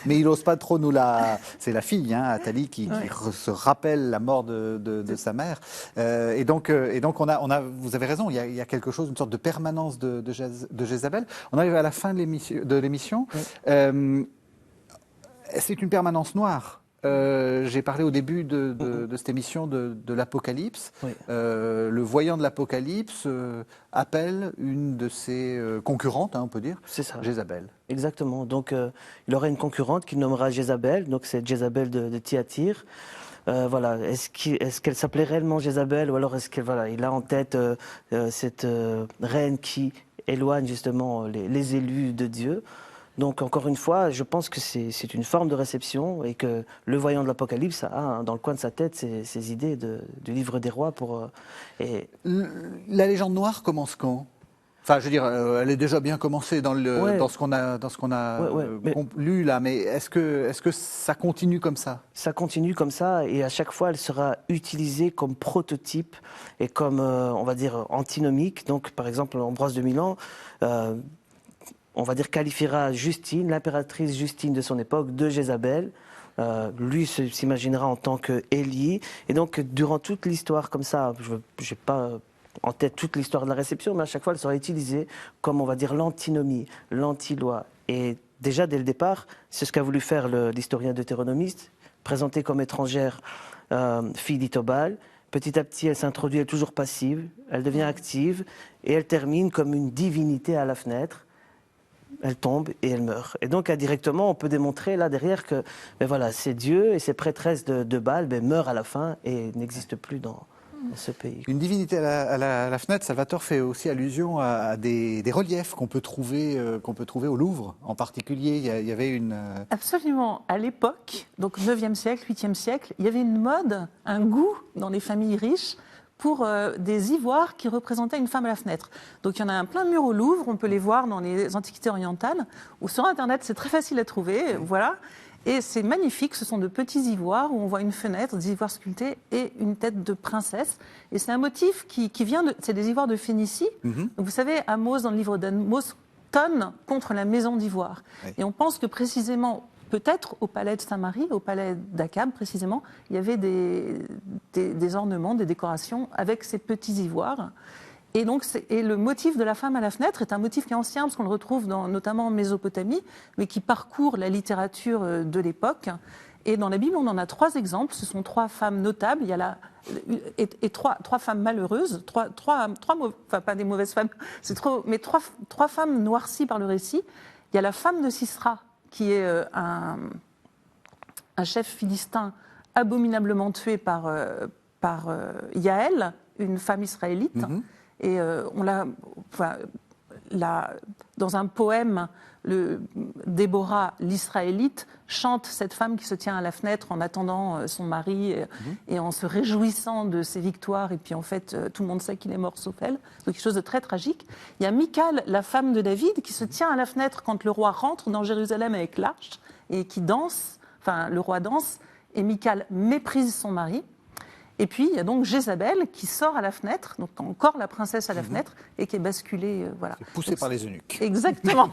mais il n'ose pas trop nous la... C'est la fille, hein, Athalie, qui se rappelle la mort de sa mère. Et donc on a, vous avez raison, il y a quelque chose, une sorte de permanence de Jézabel. On arrive à la fin de l'émission. C'est une permanence noire. J'ai parlé au début de cette émission de l'Apocalypse. Oui. Le voyant de l'Apocalypse appelle une de ses concurrentes, hein, on peut dire, C'est ça. Jézabel. Exactement. Donc, il aurait une concurrente qu'il nommera Jézabel. Donc, c'est Jézabel de Thyatire. Voilà. Est-ce qu'elle s'appelait réellement Jézabel, ou alors est-ce qu'il il a en tête cette reine qui éloigne justement les élus de Dieu? Donc, encore une fois, je pense que c'est une forme de réception et que le voyant de l'Apocalypse a dans le coin de sa tête ces idées du livre des rois. La légende noire commence quand? Enfin, je veux dire, elle est déjà bien commencée dans ce qu'on a lu là, mais est-ce que ça continue comme ça? Ça continue comme ça, et à chaque fois, elle sera utilisée comme prototype et comme, on va dire, antinomique. Donc, par exemple, Ambroise de Milan, on va dire, qualifiera Justine, l'impératrice Justine de son époque, de Jézabel. Lui s'imaginera en tant que Élie. Et donc, durant toute l'histoire comme ça, je n'ai pas en tête toute l'histoire de la réception, mais à chaque fois, elle sera utilisée comme, on va dire, l'antinomie, l'anti-loi. Et déjà, dès le départ, c'est ce qu'a voulu faire l'historien deutéronomiste, présentée comme étrangère, fille d'Itobal. Petit à petit, elle s'introduit, elle est toujours passive, elle devient active, et elle termine comme une divinité à la fenêtre. Elle tombe et elle meurt. Et donc, indirectement, on peut démontrer là derrière que c'est Dieu et ses prêtresses de Baal meurent à la fin et n'existent plus dans ce pays. Une divinité à la fenêtre, Salvatore fait aussi allusion à des reliefs qu'on peut trouver au Louvre en particulier. Il y avait une... Absolument. À l'époque, donc 9e siècle, 8e siècle, il y avait une mode, un goût dans les familles riches pour des ivoires qui représentaient une femme à la fenêtre. Donc il y en a un plein mur au Louvre, on peut les voir dans les antiquités orientales, ou sur Internet, c'est très facile à trouver, voilà. Et c'est magnifique, ce sont de petits ivoires où on voit une fenêtre, des ivoires sculptés et une tête de princesse. Et c'est un motif qui vient c'est des ivoires de Phénicie. Donc, vous savez, Amos, dans le livre d'Amos, tonne contre la maison d'ivoire. Oui. Et on pense que précisément, peut-être au palais de Saint-Marie, au palais d'Akab précisément, il y avait des ornements, des décorations avec ces petits ivoires. Et donc, le motif de la femme à la fenêtre est un motif qui est ancien, parce qu'on le retrouve notamment en Mésopotamie, mais qui parcourt la littérature de l'époque. Et dans la Bible, on en a 3 exemples. Ce sont 3 femmes notables. Il y a trois femmes malheureuses, enfin pas des mauvaises femmes, mais trois femmes noircies par le récit. Il y a la femme de Sisra, qui est un chef philistin abominablement tué par Yaël, une femme israélite. Et dans un poème, Déborah, l'Israélite, chante cette femme qui se tient à la fenêtre en attendant son mari et en se réjouissant de ses victoires. Et puis en fait, tout le monde sait qu'il est mort sauf elle. Donc quelque chose de très tragique. Il y a Michal, la femme de David, qui se tient à la fenêtre quand le roi rentre dans Jérusalem avec l'arche et qui danse. Enfin, le roi danse et Michal méprise son mari. Et puis, il y a donc Jézabel qui sort à la fenêtre, donc encore la princesse à la fenêtre, et qui est basculée. Voilà. Poussée par les eunuques. Exactement.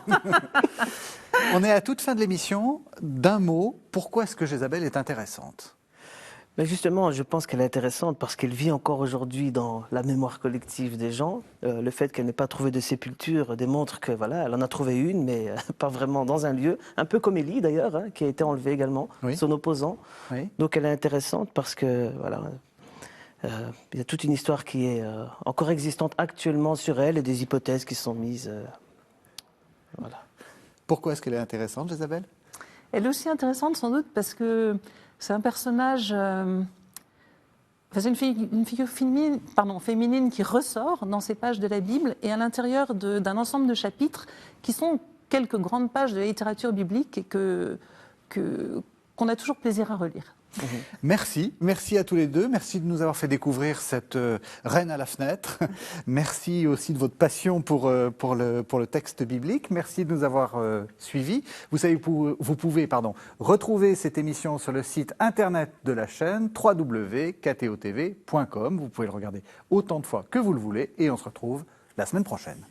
On est à toute fin de l'émission. D'un mot, pourquoi est-ce que Jézabel est intéressante ? Mais justement, je pense qu'elle est intéressante parce qu'elle vit encore aujourd'hui dans la mémoire collective des gens. Le fait qu'elle n'ait pas trouvé de sépulture démontre que voilà, elle en a trouvé une, mais pas vraiment dans un lieu. Un peu comme Élie d'ailleurs, hein, qui a été enlevée également, Oui. son opposant. Oui. Donc elle est intéressante parce que voilà, il y a toute une histoire qui est encore existante actuellement sur elle et des hypothèses qui sont mises. Voilà. Pourquoi est-ce qu'elle est intéressante, Jézabel ? Elle est aussi intéressante sans doute parce que c'est un personnage, c'est une figure féminine qui ressort dans ces pages de la Bible et à l'intérieur d'un ensemble de chapitres qui sont quelques grandes pages de la littérature biblique et qu'on a toujours plaisir à relire. Merci à tous les deux. Merci de nous avoir fait découvrir cette reine à la fenêtre. Merci aussi de votre passion pour le texte biblique. Merci de nous avoir suivis. Vous savez, vous pouvez retrouver cette émission sur le site internet de la chaîne www.ktotv.com. Vous pouvez le regarder autant de fois que vous le voulez et on se retrouve la semaine prochaine.